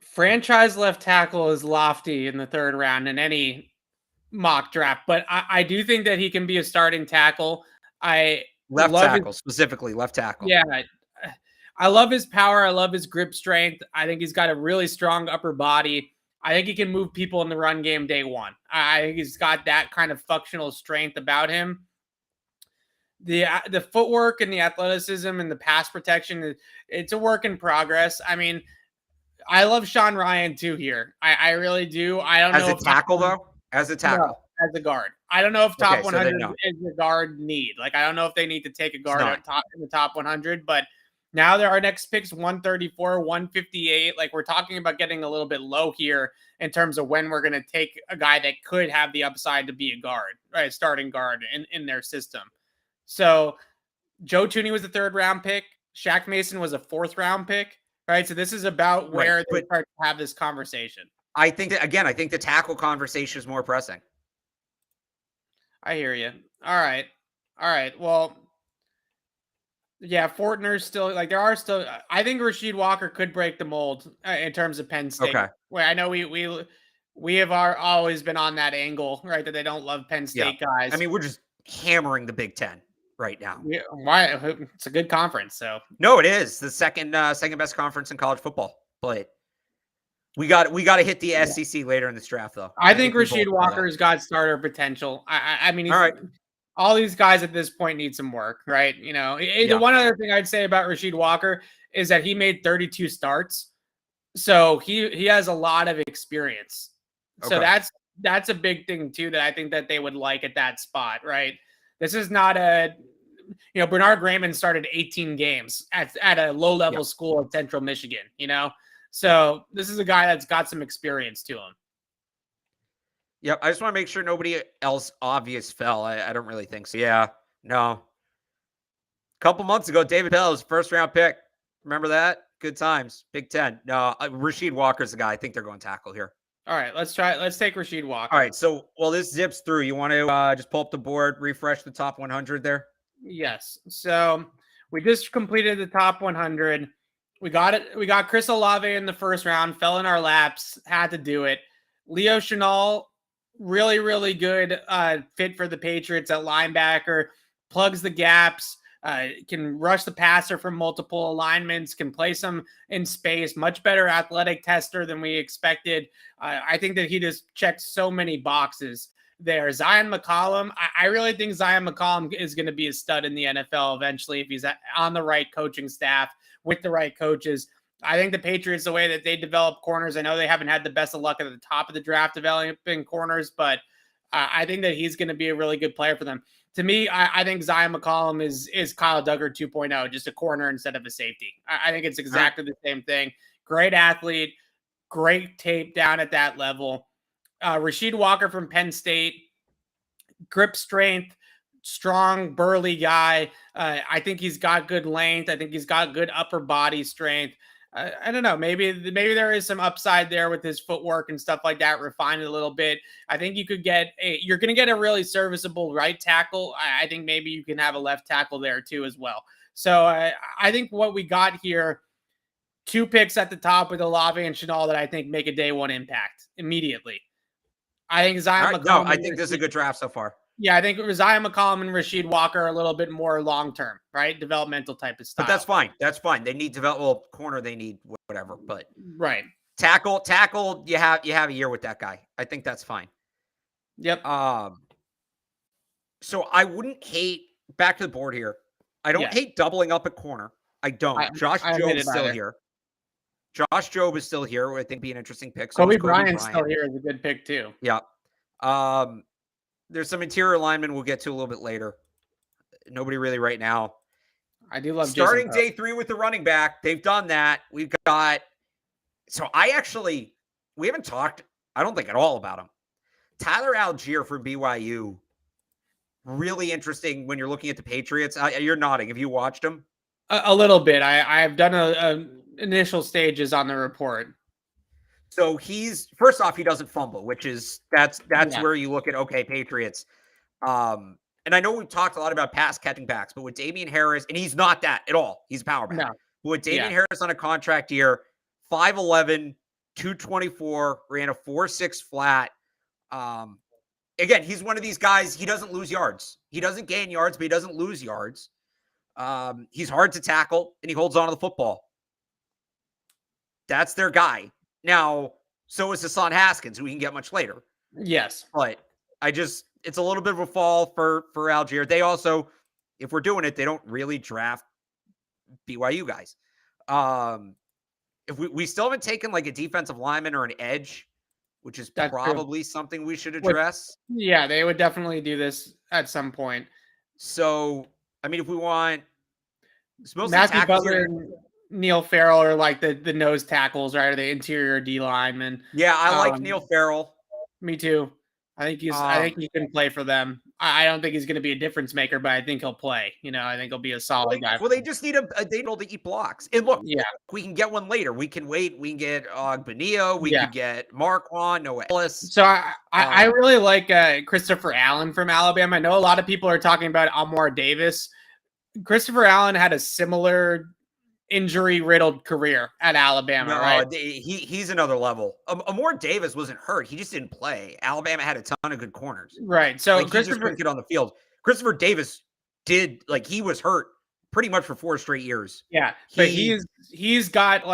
Franchise left tackle is lofty in the third round in any mock draft, but I do think that he can be a starting tackle. Specifically left tackle. Yeah, I love his power. I love his grip strength. I think he's got a really strong upper body. I think he can move people in the run game day one. I think he's got that kind of functional strength about him. The footwork and the athleticism and the pass protection, it's a work in progress. I mean, I love Sean Ryan too here. I really do. I don't know. As a tackle, though? As a tackle. No, as a guard. I don't know if top 100 no. is the guard need. Like, I don't know if they need to take a guard in the top 100, but now there are next picks 134, 158. Like, we're talking about getting a little bit low here in terms of when we're going to take a guy that could have the upside to be a guard, right? Starting guard in their system. So Joe Thuney was the third round pick. Shaq Mason was a fourth round pick, right? So this is about where they start to have this conversation. I think the tackle conversation is more pressing. I hear you. All right. Well, yeah, Fortner's still, like, there are still, I think Rasheed Walker could break the mold in terms of Penn State. Okay. Where I know we have always been on that angle, right? That they don't love Penn State guys. I mean, we're just hammering the Big Ten right now. Yeah, why? It's a good conference. So no, it is the second best conference in college football. But we got to hit the SEC later in this draft, though. I think Rasheed Walker's got starter potential. I mean, all right. All these guys at this point need some work, right? You know, the one other thing I'd say about Rasheed Walker is that he made 32 starts, so he has a lot of experience. Okay. So that's a big thing too that I think that they would like at that spot, right? This is not Bernard Raymond started 18 games at a low-level school in Central Michigan, you know? So this is a guy that's got some experience to him. Yep, I just want to make sure nobody else obvious fell. I don't really think so. Yeah, no. A couple months ago, David Bell's first-round pick. Remember that? Good times. Big Ten. No, Rasheed Walker's the guy. I think they're going tackle here. All right, let's try it. Let's take Rasheed Walker. All right, so while this zips through, you want to just pull up the board, refresh the top 100 there? Yes. So we just completed the top 100. We got it. We got Chris Allave in the first round, fell in our laps, had to do it. Leo Chenal, really, really good fit for the Patriots at linebacker, plugs the gaps, can rush the passer from multiple alignments, can place him in space, much better athletic tester than we expected. I think that he just checked so many boxes there. Zion McCollum, I really think Zion McCollum is going to be a stud in the NFL eventually if he's on the right coaching staff with the right coaches. I think the Patriots, the way that they develop corners, I know they haven't had the best of luck at the top of the draft developing corners, but I think that he's going to be a really good player for them. To me, I think Zion McCollum is Kyle Duggar 2.0, just a corner instead of a safety. I think it's exactly the same thing. Great athlete, great tape down at that level. Rasheed Walker from Penn State, grip strength, strong, burly guy. I think he's got good length. I think he's got good upper body strength. I don't know. Maybe there is some upside there with his footwork and stuff like that. Refine it a little bit. I think you could you're going to get a really serviceable right tackle. I think maybe you can have a left tackle there too as well. So I think what we got here, 2 picks at the top with Allave and Chenal that I think make a day one impact immediately. I think Zion McCollum. No, I think this is a good draft so far. Yeah, I think Zion McCollum and Rasheed Walker are a little bit more long-term, right? Developmental type of style. But that's fine. That's fine. They need corner, they need whatever. But right. Tackle, you have a year with that guy. I think that's fine. Yep. So I wouldn't hate, back to the board here. I don't hate doubling up at corner. I don't. Josh Jobe is still here. Josh Jobe is still here. I think be an interesting pick. So Kobe Bryant's still here is a good pick too. Yeah. There's some interior linemen we'll get to a little bit later. Nobody really right now. I do love starting day 3 with the running back. They've done that. We've got. So we haven't talked, I don't think at all about him. Tyler Algier from BYU. really interesting when you're looking at the Patriots. You're nodding. Have you watched them? A little bit. I've done a initial stages on the report. So he's first off, he doesn't fumble, which is that's Yeah. where you look at okay, Patriots. And I know we've talked a lot about pass catching backs, but with Damian Harris, and he's not that at all. He's a power back. No. But with Damian Harris on a contract year, 5'11, 224, ran a 4.6 flat. Again, he's one of these guys, he doesn't lose yards. He doesn't gain yards, but he doesn't lose yards. He's hard to tackle, and he holds on to the football. That's their guy. Now, so is Hassan Haskins, who we can get much later. Yes. But it's a little bit of a fall for Algier. They also, if we're doing it, they don't really draft BYU guys. If we still haven't taken like a defensive lineman or an edge, which is probably something we should address. Yeah, they would definitely do this at some point. So, I mean, if we want Matthew Butler and Neil Farrell are like the nose tackles, right? Or the interior D linemen. Yeah, I like Neil Farrell. Me too. I think he can play for them. I don't think he's going to be a difference maker, but I think he'll play. I think he'll be a solid guy. Well, they just need they able to eat blocks. And look, we can get one later. We can wait. We can get Benio. We can get Marquand, Noah Ellis. So I really like Christopher Allen from Alabama. I know a lot of people are talking about Amar Davis. Christopher Allen had a similar injury-riddled career at Alabama, right? He's another level. Amar Davis wasn't hurt. He just didn't play. Alabama had a ton of good corners. Right. So Christopher just couldn't get on the field. Christopher Davis he was hurt pretty much for 4 straight years. Yeah. But he's got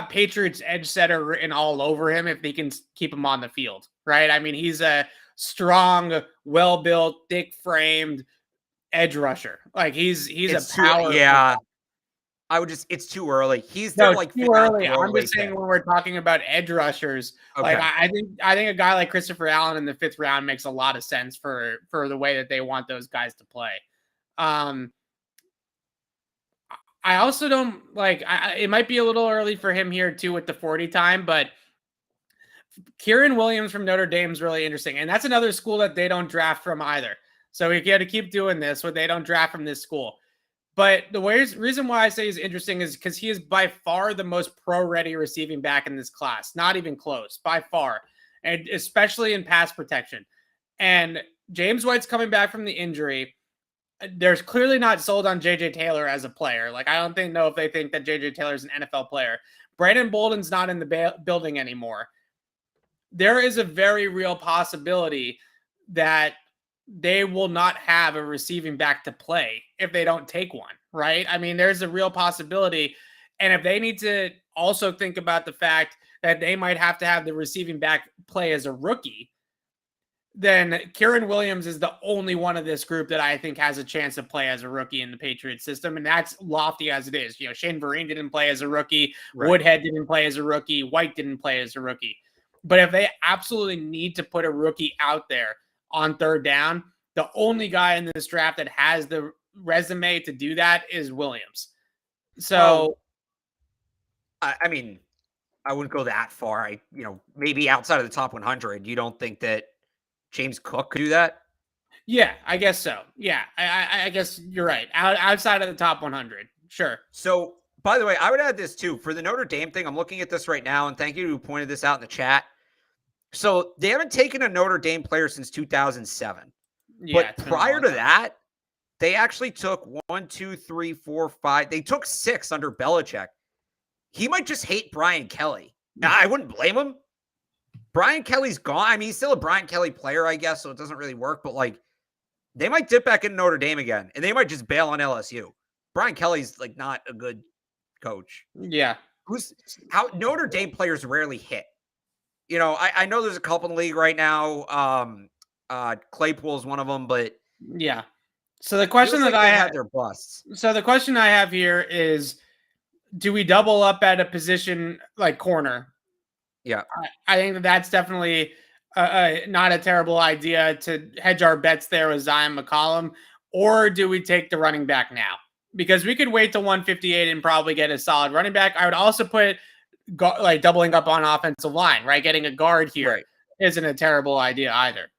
Patriots edge setter written all over him if they can keep him on the field, right? I mean, he's a strong, well-built, thick-framed edge rusher. Like he's a power. Yeah. It's too early. He's too early. I'm just saying when we're talking about edge rushers, okay. Like I think a guy like Christopher Allen in the 5th round makes a lot of sense for the way that they want those guys to play. I also don't it might be a little early for him here too with the 40 time, but Kieran Williams from Notre Dame is really interesting. And that's another school that they don't draft from either. So we got to keep doing this where they don't draft from this school. But the reason why I say he's interesting is because he is by far the most pro-ready receiving back in this class. Not even close, by far. And especially in pass protection. And James White's coming back from the injury. There's clearly not sold on J.J. Taylor as a player. I don't know if they think that J.J. Taylor is an NFL player. Brandon Bolden's not in the building anymore. There is a very real possibility that they will not have a receiving back to play if they don't take one, right? I mean, there's a real possibility. And if they need to also think about the fact that they might have to have the receiving back play as a rookie, then Kieran Williams is the only one of this group that I think has a chance to play as a rookie in the Patriots system. And that's lofty as it is. Shane Vereen didn't play as a rookie. Right. Woodhead didn't play as a rookie. White didn't play as a rookie. But if they absolutely need to put a rookie out there on 3rd down, the only guy in this draft that has the resume to do that is Williams. So, I mean, I wouldn't go that far. Maybe outside of the top 100. You don't think that James Cook could do that? Yeah, I guess so. Yeah, I guess you're right. Outside of the top 100, sure. So, by the way, I would add this too. For the Notre Dame thing, I'm looking at this right now, and thank you who pointed this out in the chat. So they haven't taken a Notre Dame player since 2007. Yeah, but prior to that, they actually took 1, 2, 3, 4, 5. They took 6 under Belichick. He might just hate Brian Kelly. Now, I wouldn't blame him. Brian Kelly's gone. I mean, he's still a Brian Kelly player, I guess, so it doesn't really work. But, they might dip back in Notre Dame again, and they might just bail on LSU. Brian Kelly's, not a good coach. Yeah. How Notre Dame players rarely hit. I know there's a couple in the league right now. Claypool's one of them, but yeah. So the question that I have their busts. So the question I have here is, do we double up at a position like corner? Yeah, I think that's definitely not a terrible idea to hedge our bets there with Zion McCollum, or do we take the running back now? Because we could wait till 158 and probably get a solid running back. I would also put doubling up on offensive line, right? Getting a guard here isn't a terrible idea either.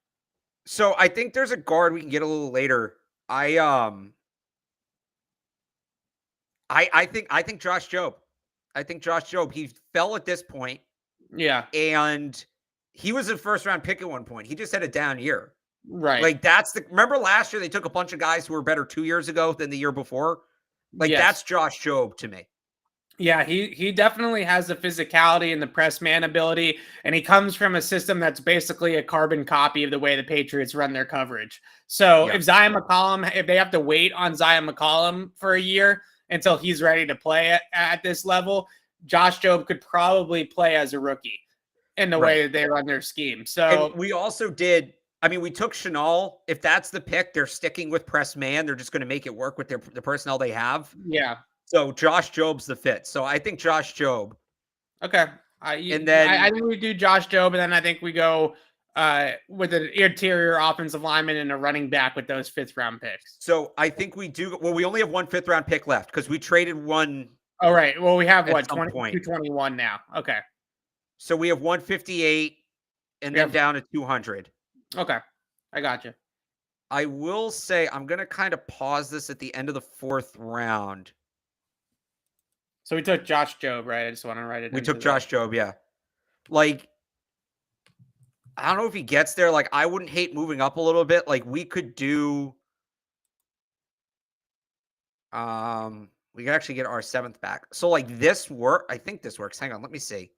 So I think there's a guard we can get a little later. I think Josh Jobe. I think Josh Jobe. He fell at this point, Yeah. and he was a first round pick at one point. He just had a down year. Right. Like remember last year they took a bunch of guys who were better 2 years ago than the year before? Like Yes. that's Josh Jobe to me. Yeah, he definitely has the physicality and the press man ability, and he comes from a system that's basically a carbon copy of the way the Patriots run their coverage. So Yeah. if they have to wait on Zion McCollum for a year until he's ready to play at this level, Josh Jobe could probably play as a rookie in the way that they run their scheme. So and we also did. I mean, we took Chanel. If that's the pick, they're sticking with press man. They're just going to make it work with the personnel they have. yeah. So Josh Jobe's the fit. So I think Josh Jobe. Okay. And then I think we do Josh Jobe, and then I think we go with an interior offensive lineman and a running back with those 5th round picks. So I think we do. Well, we only have one 5th round pick left because we traded one. All right. Well, we have at what, some point. 221 now. Okay. So we have 158 and then down to 200. Okay. I got you. I will say I'm going to kind of pause this at the end of the 4th round. So we took Josh Jobe, right? I just want to write it. We took Josh Jobe, yeah. Like, I don't know if he gets there. Like, I wouldn't hate moving up a little bit. Like, we could do. We could actually get our 7th back. So, like, this work. I think this works. Hang on, let me see.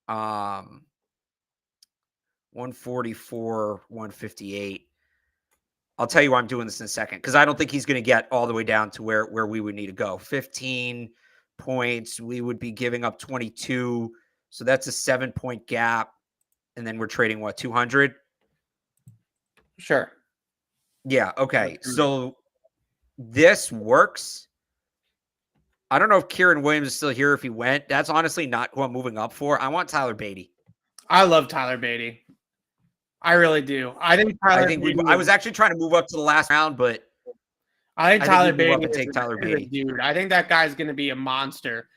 144, 158. I'll tell you why I'm doing this in a second because I don't think he's going to get all the way down to where we would need to go. 15 points. We would be giving up 22. So that's a 7-point gap. And then we're trading what, 200? Sure. Yeah. Okay. So this works. I don't know if Kieran Williams is still here. If he went, that's honestly not who I'm moving up for. I want Tyler Beatty. I love Tyler Beatty. I really do. I think I was actually trying to move up to the last round, but I think Tyler Beatty is a dude. I think that guy's going to be a monster.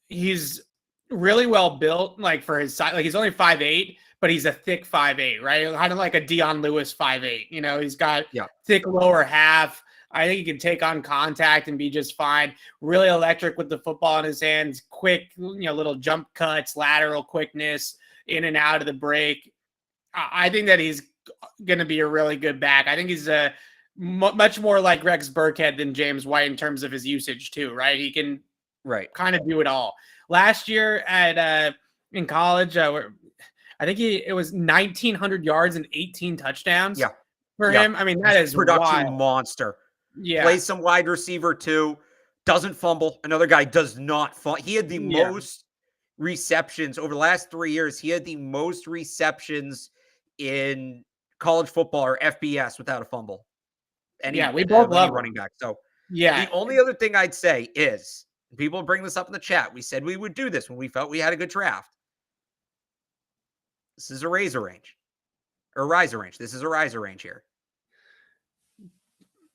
He's really well built, like for his size. Like he's only 5'8", but he's a thick 5'8", right? Kind of like a Dion Lewis 5'8". You know, he's got thick lower half. I think he can take on contact and be just fine. Really electric with the football in his hands. Quick, little jump cuts, lateral quickness, in and out of the break. I think that he's going to be a really good back. I think he's much more like Rex Burkhead than James White in terms of his usage too, right? He can kind of do it all. Last year in college, I think it was 1,900 yards and 18 touchdowns for him. I mean, that is production wild. monster. Yeah. Plays some wide receiver too. Doesn't fumble. Another guy does not fumble. He had the most receptions over the last 3 years. He had the most receptions in college football or FBS without a fumble. We both love running back. So the only other thing I'd say is, people bring this up in the chat, we said we would do this when we felt we had a good draft. This is a riser range. This is a riser range here.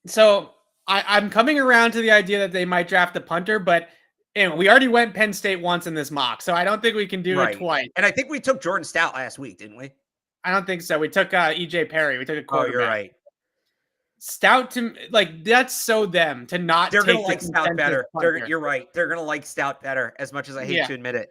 So I'm coming around to the idea that they might draft a punter, but we already went Penn State once in this mock, so I don't think we can do it twice. And I think we took Jordan Stout last week, didn't we? I don't think so. We took EJ Perry. We took a quarterback. Oh, you're right. Stout that's so them to not. They're gonna like Stout better. You're right. They're gonna like Stout better, as much as I hate to admit it.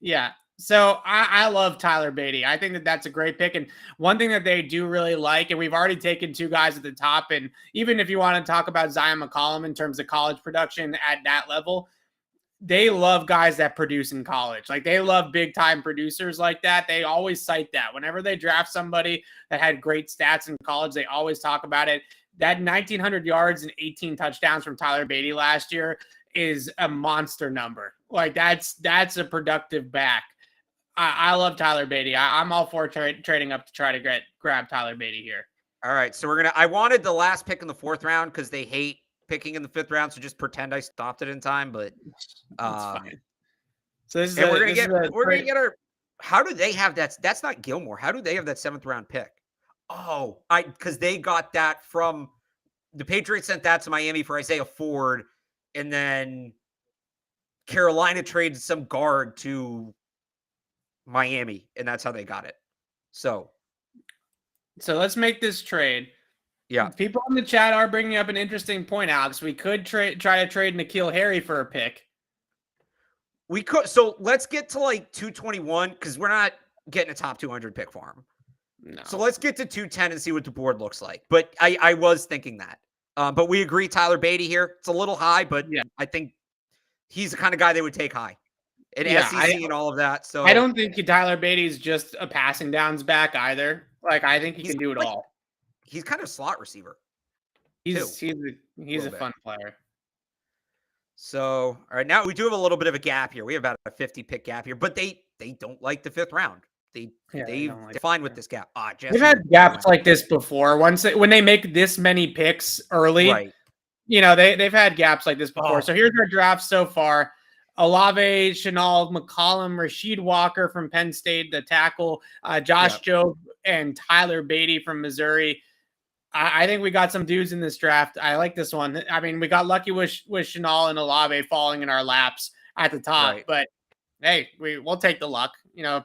Yeah. So I love Tyler Beatty. I think that that's a great pick. And one thing that they do really like, and we've already taken 2 guys at the top, and even if you want to talk about Zion McCollum in terms of college production at that level, they love guys that produce in college. Like they love big time producers like that. They always cite that. Whenever they draft somebody that had great stats in college, they always talk about it. That 1,900 yards and 18 touchdowns from Tyler Beatty last year is a monster number. Like that's a productive back. I love Tyler Beatty. I'm all for trading up to try to grab Tyler Beatty here. All right. So I wanted the last pick in the 4th round because they hate picking in the 5th round. So just pretend I stopped it in time, but that's fine. So this is we're going to get our, how do they have that? That's not Gilmore. How do they have that 7th round pick? Oh, because they got that from the Patriots, sent that to Miami for Isaiah Ford. And then Carolina traded some guard to Miami, and that's how they got it. So So let's make this trade. Yeah. People in the chat are bringing up an interesting point, Alex. We could try to trade N'Keal Harry for a pick. We could. So let's get to like 221 because we're not getting a top 200 pick for him. No. So let's get to 210 and see what the board looks like. But I was thinking that. But we agree Tyler Beatty here. It's a little high, but yeah. I think he's the kind of guy they would take high. And SEC and all of that. So I don't think Tyler Beatty's just a passing downs back either. Like I think he can do it all. He's kind of a slot receiver. He's a fun player. So, all right, now we do have a little bit of a gap here. We have about a 50 pick gap here, but they don't like the 5th round. They're fine with this gap. They've had gaps like this before. When they make this many picks early, right? You know they've had gaps like this before. So here's our draft so far: Allave, Shenault, McCollum, Rasheed Walker from Penn State, the tackle, Josh Jobe, and Tyler Beatty from Missouri. I think we got some dudes in this draft. I like this one. I mean, we got lucky with Shenault and Allave falling in our laps at the top, but hey, we'll take the luck. You know,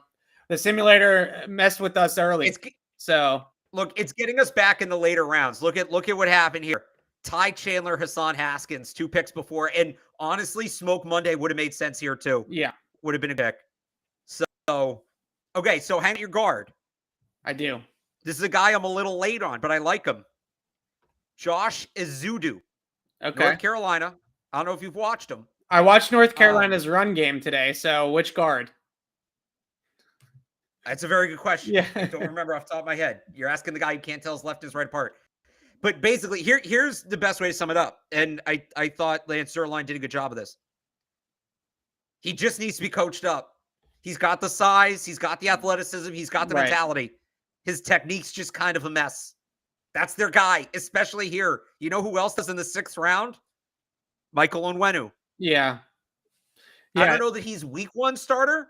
the simulator messed with us early. So look, it's getting us back in the later rounds. Look at what happened here. Ty Chandler, Hassan Haskins, 2 picks before, and honestly, Smoke Monday would have made sense here too. Yeah, would have been a pick. So, okay, so hang your guard. I do. This is a guy I'm a little late on, but I like him. Josh Ezeudu. Okay. North Carolina. I don't know if you've watched him. I watched North Carolina's run game today. So which guard? That's a very good question. Yeah. I don't remember off the top of my head. You're asking the guy who can't tell his left and his right apart. But basically, here's the best way to sum it up. And I thought Lance Zierlein did a good job of this. He just needs to be coached up. He's got the size. He's got the athleticism. He's got the mentality. His technique's just kind of a mess. That's their guy, especially here. You know who else is in the 6th round? Michael Onwenu. Yeah. I don't know that he's week 1 starter,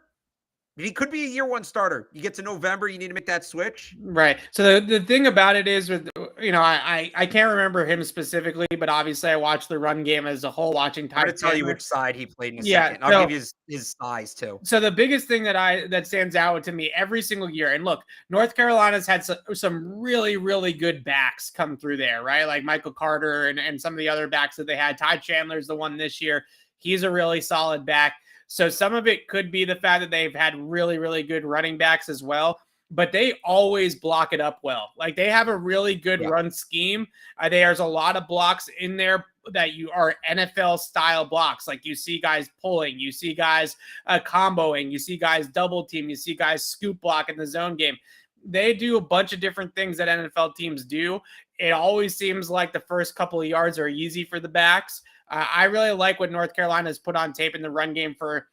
but he could be a year 1 starter. You get to November, you need to make that switch. Right. So the thing about it is with, you know, I can't remember him specifically, but obviously I watched the run game as a whole, watching Ty. I'm going to tell you which side he played in a second. I'll give you his size too. So the biggest thing that stands out to me every single year, and look, North Carolina's had some really, really good backs come through there, right? Like Michael Carter and some of the other backs that they had. Ty Chandler's the one this year. He's a really solid back. So some of it could be the fact that they've had really, really good running backs as well, but they always block it up well. Like they have a really good run scheme. There's a lot of blocks in there that you are NFL style blocks. Like you see guys pulling, you see guys comboing, you see guys double team, you see guys scoop block in the zone game. They do a bunch of different things that NFL teams do. It always seems like the first couple of yards are easy for the backs. I really like what North Carolina has put on tape in the run game for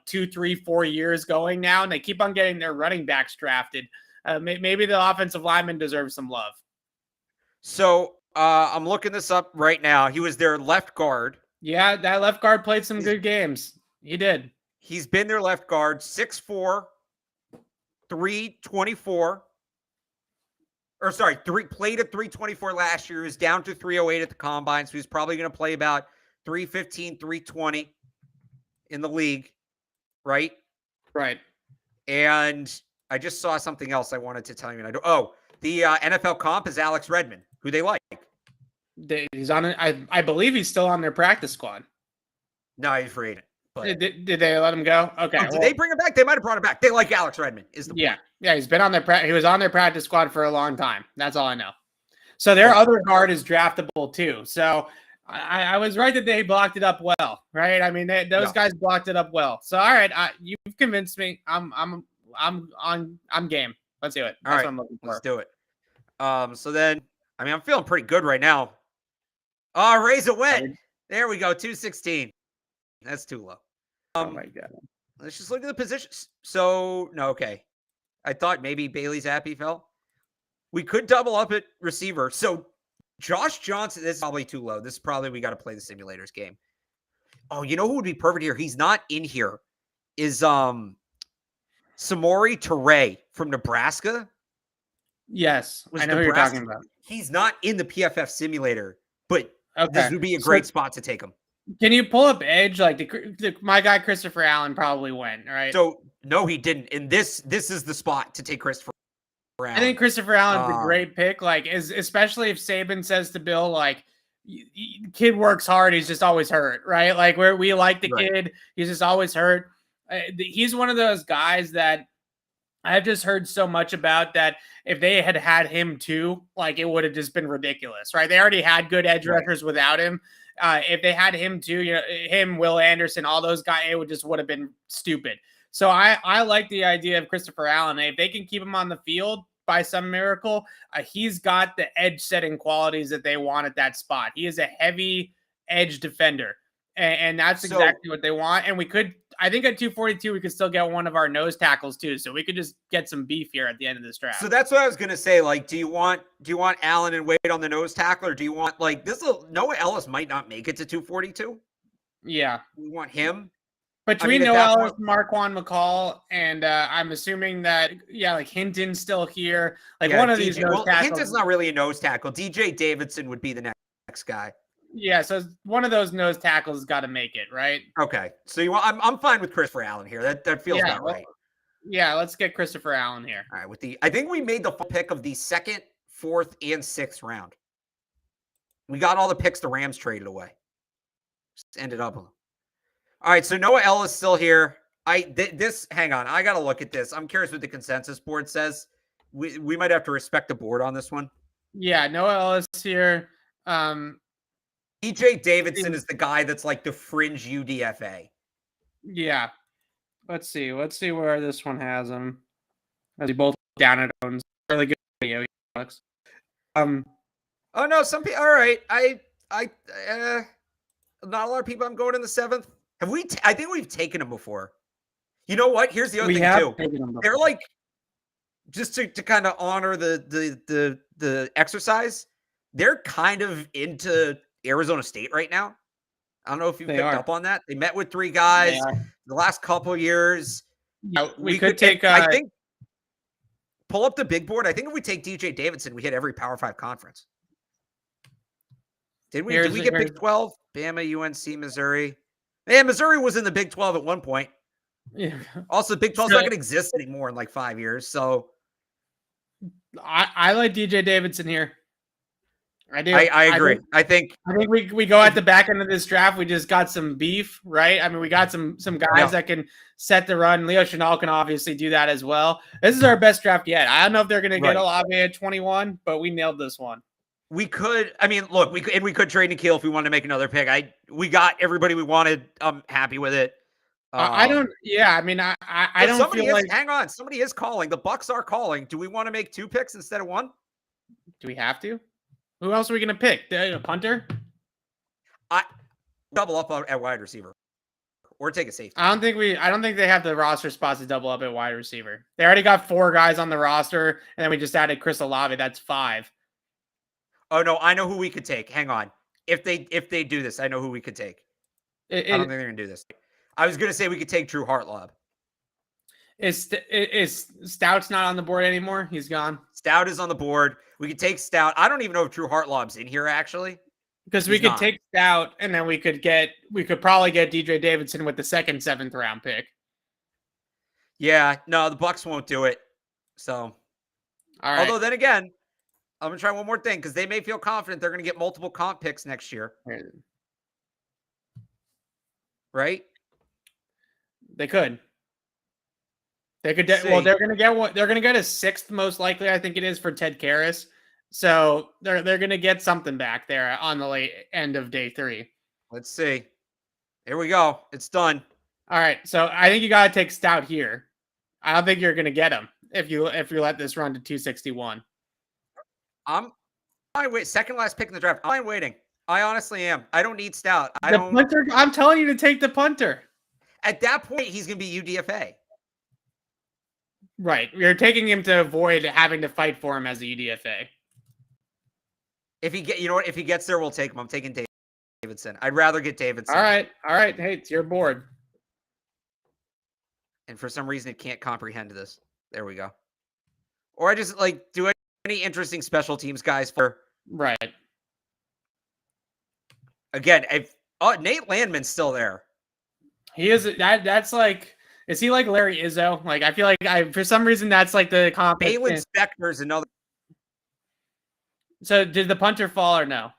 2, 3, 4 years going now, and they keep on getting their running backs drafted. Maybe the offensive lineman deserves some love. So I'm looking this up right now. He was their left guard. Yeah, that left guard played some good games. He did. He's been their left guard, 6'4", 324. Or sorry, played at 324 last year. He was down to 308 at the combine, so he's probably going to play about 315, 320 in the league, right? Right. And I just saw something else I wanted to tell you. The NFL comp is Alex Redmond, who they like. He's on. I believe he's still on their practice squad. No, he's free agent. But did they let him go? Okay. Did they bring him back? They might have brought him back. They like Alex Redmond. Is the point. Yeah. He's been on he was on their practice squad for a long time. That's all I know. So their other guard is draftable too. So I was right that they blocked it up well, right? I mean, those guys blocked it up well. So all right, you've convinced me. I'm game. Let's do it. That's what I'm looking for. Let's do it. So then, I mean, I'm feeling pretty good right now. Oh, raise a win. There we go. 216. That's too low. Oh my God. Let's just look at the positions. So, no, okay. I thought maybe Bailey Zappi fell. We could double up at receiver. So, Josh Johnson, this is probably too low. This is probably, we got to play the simulators game. Oh, you know who would be perfect here? He's not in here. Is Samori Toure from Nebraska? Yes, I know who you're talking about. He's not in the PFF simulator, but this would be a great spot to take him. Can you pull up Edge? Like my guy Christopher Allen probably went, right? So no, he didn't. And this is the spot to take Christopher. round. I think Christopher Allen's a great pick. Like, especially if Saban says to Bill, like, kid works hard, he's just always hurt, right? Like, where we like the kid, he's just always hurt. He's one of those guys that I've just heard so much about that if they had had him too, like, it would have just been ridiculous, right? They already had good edge rushers without him. If they had him too, you know, him, Will Anderson, all those guys, it would have been stupid. So I like the idea of Christopher Allen. If they can keep him on the field by some miracle, he's got the edge setting qualities that they want at that spot. He is a heavy edge defender, and that's exactly what they want. And we could, I think at 242, we could still get one of our nose tackles too. So we could just get some beef here at the end of this draft. So that's what I was going to say. Like, do you want Allen and Wade on the nose tackle, or do you want, like, Noah Ellis might not make it to 242? Yeah. We want him. Between Noah Ellis, Marquand McCall, and I'm assuming that, like Hinton's still here. Like, one of these nose tackles. Hinton's not really a nose tackle. DJ Davidson would be the next guy. Yeah, so one of those nose tackles has got to make it, right? Okay. So I'm fine with Christopher Allen here. That feels about right. Yeah, let's get Christopher Allen here. All right, I think we made the pick of the 2nd, 4th, and 6th round. We got all the picks the Rams traded away. Just ended up. All right, so Noah Ellis still here. Hang on, I got to look at this. I'm curious what the consensus board says. We might have to respect the board on this one. Yeah, Noah Ellis here. DJ Davidson is the guy that's like the fringe UDFA. Yeah. Let's see where this one has him. As we both down at owns. Really good video, Alex. Oh no, some people. All right, not a lot of people. I'm going in the 7th. Have we? I think we've taken them before. You know what? Here's the other thing too. They're like, just to kind of honor the exercise. They're kind of into Arizona State right now. I don't know if you picked up on that. They met with 3 guys the last couple of years. Yeah, we could take. I think pull up the big board. I think if we take DJ Davidson, we hit every Power 5 conference. Did we? Did we get Big 12? Bama, UNC, Missouri. Yeah, Missouri was in the Big 12 at one point. Yeah. Also, Big 12 is not going to exist anymore in like 5 years. So I like DJ Davidson here. I do. I agree. I think we go at the back end of this draft. We just got some beef, right? I mean, we got some guys that can set the run. Leo Chenal can obviously do that as well. This is our best draft yet. I don't know if they're going to get Allave at 21, but we nailed this one. We could. I mean, look, we could trade Nikhil if we wanted to make another pick. We got everybody we wanted. I'm happy with it. I don't. Yeah, I mean, I don't feel like. Hang on, somebody is calling. The Bucks are calling. Do we want to make 2 picks instead of 1? Do we have to? Who else are we going to pick? A punter? I double up at wide receiver, or take a safety. I don't think they have the roster spots to double up at wide receiver. They already got 4 guys on the roster, and then we just added Chris Allave. That's 5. Oh no, I know who we could take. Hang on. If they do this, I know who we could take. I don't think they're gonna do this. I was gonna say we could take Drew Hartlob. Is Stout's not on the board anymore? He's gone. Stout is on the board. We could take Stout. I don't even know if Drew Hartlob's in here actually. Because we could take Stout, and then we could probably get DJ Davidson with the 2nd, 7th round pick. Yeah, no, the Bucks won't do it. So, all right. Although then again, I'm gonna try one more thing because they may feel confident they're gonna get multiple comp picks next year. Right? They could. They could. Well, they're gonna get one. They're gonna get a 6th most likely. I think it is for Ted Karras. So they're gonna get something back there on the late end of day 3. Let's see. Here we go. It's done. All right. So I think you gotta take Stout here. I don't think you're gonna get him if you let this run to 261. I'm wait. Second last pick in the draft. I'm waiting. I honestly am. I don't need Stout. Punter, I'm telling you to take the punter. At that point, he's gonna be UDFA. Right. You're taking him to avoid having to fight for him as a UDFA. If he gets there, we'll take him. I'm taking Davidson. I'd rather get Davidson. All right. Hey, it's your board. And for some reason, it can't comprehend this. There we go. Or I just do any interesting special teams guys for. Right. Again, Nate Landman's still there. He is. That's like Is he like Larry Izzo? Like, I feel like for some reason that's like the comp. Balin Spector's another. So did the punter fall or no?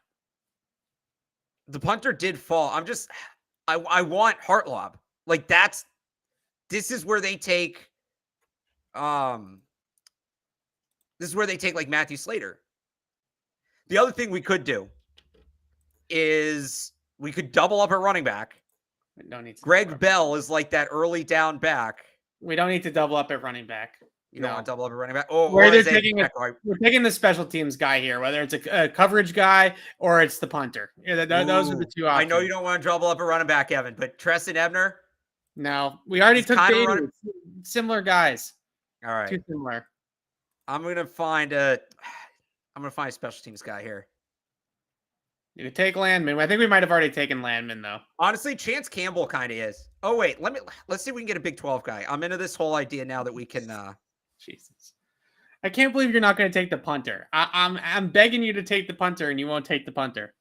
The punter did fall. I want Hartlob. Like this is where they take like Matthew Slater. The other thing we could do is we could double up at running back. We don't need to Greg Bell is like that early down back. We don't need to double up at running back. You don't want to double up at running back? Oh, we're taking the special teams guy here, whether it's a coverage guy or it's the punter. Yeah, those are the two options. I know you don't want to double up at running back, Evan, but Treston Ebner? No, we already took similar guys. All right. Too similar. I'm gonna find a special teams guy here. You could take Landman. I think we might have already taken Landman though. Honestly, Chance Campbell kind of is. Oh wait, let's see if we can get a Big 12 guy. I'm into this whole idea now that we can. Jesus, I can't believe you're not going to take the punter. I'm begging you to take the punter, and you won't take the punter.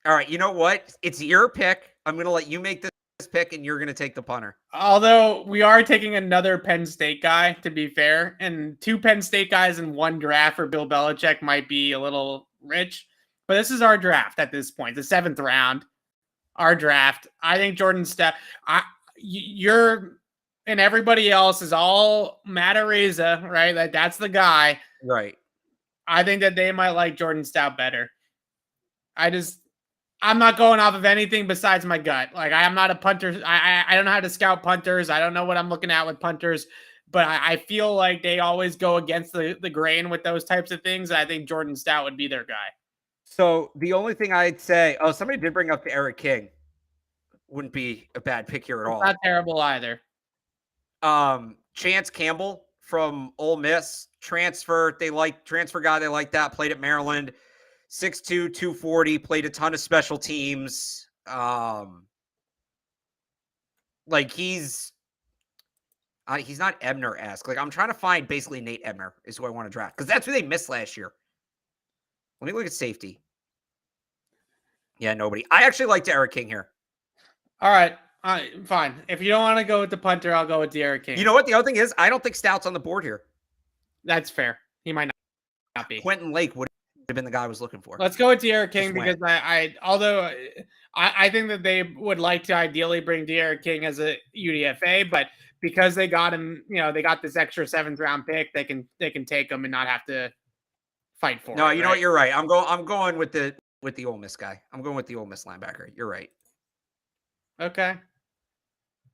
All right, you know what? It's your pick. I'm going to let you make this pick, and you're going to take the punter. Although we are taking another Penn State guy, to be fair, and 2 Penn State guys in 1 draft for Bill Belichick might be a little rich. But this is our draft at this point, the 7th round. Our draft. I think Jordan Stout. You're and everybody else is all Matt Araiza, right? That's the guy. Right. I think that they might like Jordan Stout better. I'm not going off of anything besides my gut. Like, I am not a punter. I don't know how to scout punters. I don't know what I'm looking at with punters. But I feel like they always go against the grain with those types of things. I think Jordan Stout would be their guy. So the only thing I'd say, somebody did bring up the Eric King. Wouldn't be a bad pick here at all. Not terrible either. Chance Campbell from Ole Miss, transfer guy. They like that. Played at Maryland, 6'2", 240. Played a ton of special teams. Like he's not Ebner-esque. Like I'm trying to find basically Nate Ebner is who I want to draft because that's who they missed last year. Let me look at safety. Yeah, nobody. I actually like Eric King here. All right. Fine. If you don't want to go with the punter, I'll go with Derek King. You know what? The other thing is, I don't think Stout's on the board here. That's fair. He might not be. Quentin Lake would have been the guy I was looking for. Let's go with Derek King because although I think that they would like to ideally bring Derek King as a UDFA, but because they got him, they got this extra 7th round pick, they can take him and not have to fight for it. No, you know what? You're right. I'm going with the Ole Miss guy. I'm going with the Ole Miss linebacker. You're right. Okay.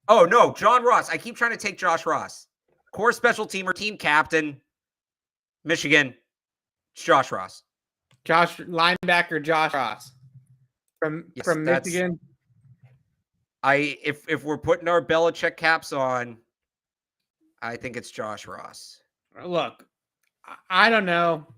Oh, no, John Ross. I keep trying to take Josh Ross. Core special teamer, team captain, Michigan. It's Josh Ross. Linebacker Josh Ross from Michigan. If we're putting our Belichick caps on, I think it's Josh Ross. Look, I don't know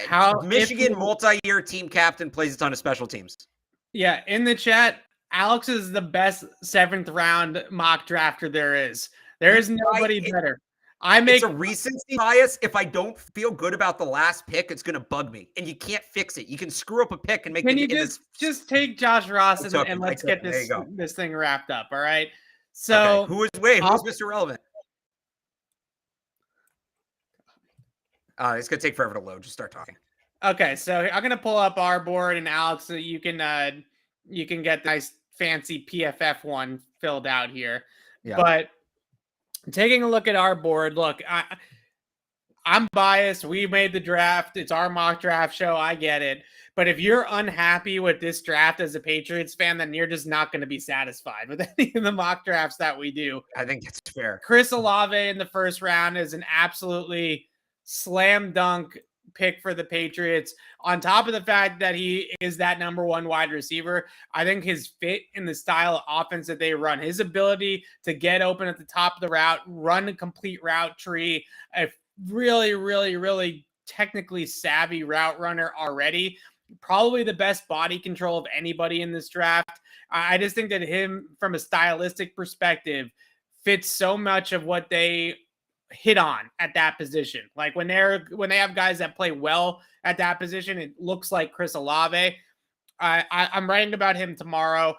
how Michigan multi-year team captain plays a ton of special teams. Yeah, in the chat, Alex is the best 7th round mock drafter there is. There is nobody better. It's a recency bias. If I don't feel good about the last pick, it's going to bug me, and you can't fix it. You can screw up a pick and make. Can you just take Josh Ross and let's get this thing wrapped up? All right. So who's Mr. Relevant? It's going to take forever to load. Just start talking. Okay, so I'm going to pull up our board, and Alex, so you can get the nice fancy PFF one filled out here. Yeah. But taking a look at our board, look, I'm biased. We made the draft. It's our mock draft show. I get it. But if you're unhappy with this draft as a Patriots fan, then you're just not going to be satisfied with any of the mock drafts that we do. I think it's fair. Chris Allave in the 1st round is an absolutely slam dunk pick for the Patriots. On top of the fact that he is that number 1 wide receiver, I think his fit in the style of offense that they run, his ability to get open at the top of the route, run a complete route tree, a really, really, really technically savvy route runner already, probably the best body control of anybody in this draft. I just think that him, from a stylistic perspective, fits so much of what they hit on at that position. Like when they have guys that play well at that position, it looks like Chris Allave. I'm writing about him tomorrow.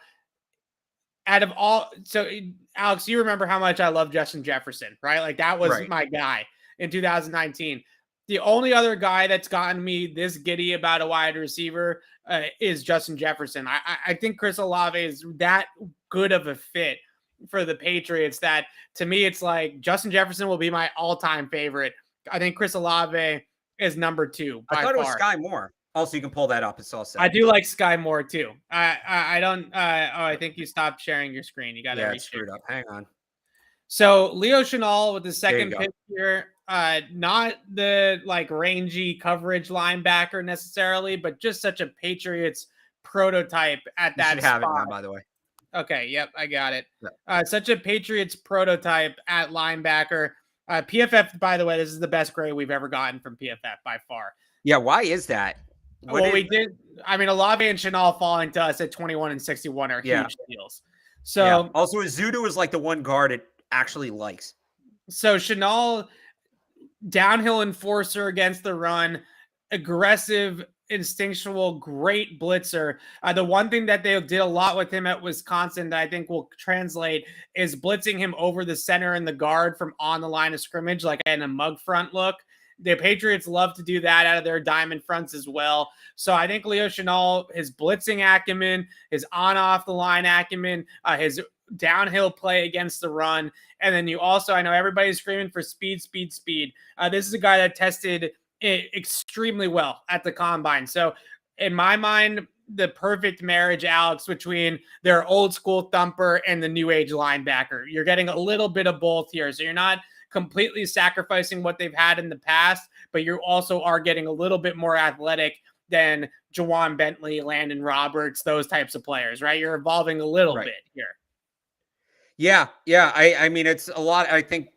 Alex, you remember how much I love Justin Jefferson, right? Like that was Right. my guy in 2019. The only other guy that's gotten me this giddy about a wide receiver is Justin Jefferson. I think Chris Allave is that good of a fit for the Patriots that to me, it's like Justin Jefferson will be my all-time favorite. I think Chris Allave is number 2 I by thought it was far. Sky Moore. Also, you can pull that up. It's all I set. do like Sky Moore too. I don't. I think you stopped sharing your screen. You got to Yeah, it's reshare. screwed up. Hang on. So Leo Chenal with the There you second go. pick here, not the like rangy coverage linebacker necessarily, but just such a Patriots prototype at You should that have it spot. now, by the way. Okay, yep, I got it. Yeah. Such a Patriots prototype at linebacker. PFF, by the way, this is the best grade we've ever gotten from PFF by far. Yeah, why is that? We did. I mean, Allave and Chenal falling to us at 21 and 61 are huge deals. So yeah. Also, Zudu is like the one guard it actually likes. So Chenal, downhill enforcer against the run, aggressive, instinctual, great blitzer. The one thing that they did a lot with him at Wisconsin that I think will translate is blitzing him over the center and the guard from on the line of scrimmage, like in a mug front look. The Patriots love to do that out of their diamond fronts as well. So I think Leo Chenal, his blitzing acumen, his on-off the line acumen, his downhill play against the run. And then you also, I know everybody's screaming for speed. This is a guy that tested extremely well at the combine. So in my mind, the perfect marriage, Alex, between their old school thumper and the new age linebacker. You're getting a little bit of both here. So you're not completely sacrificing what they've had in the past, but you also are getting a little bit more athletic than Jawan Bentley, Landon Roberts, those types of players, right? You're evolving a little bit here. Yeah. I mean, it's a lot. I think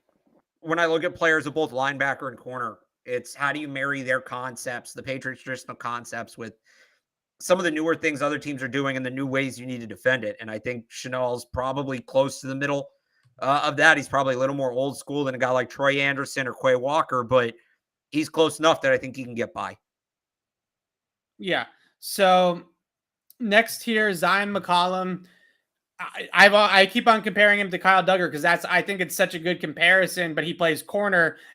when I look at players of both linebacker and corner, it's how do you marry their concepts, the Patriots' traditional concepts, with some of the newer things other teams are doing and the new ways you need to defend it. And I think Chenal's probably close to the middle of that. He's probably a little more old school than a guy like Troy Anderson or Quay Walker, but he's close enough that I think he can get by. Yeah. So next here, Zion McCollum. I keep on comparing him to Kyle Duggar because I think it's such a good comparison, but he plays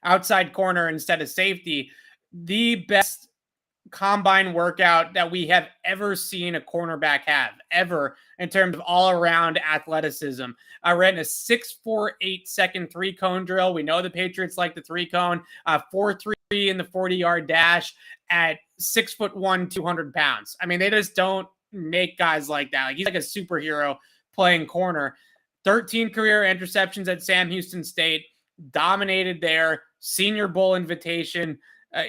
outside corner instead of safety. The best combine workout that we have ever seen a cornerback have ever in terms of all around athleticism. I ran a 6.48 second 3-cone drill. We know the Patriots like the 3-cone, 4.3 in the 40-yard dash at 6'1", 200 pounds. I mean, they just don't make guys like that. Like he's like a superhero playing corner. 13 career interceptions at Sam Houston State, dominated there, Senior Bowl invitation.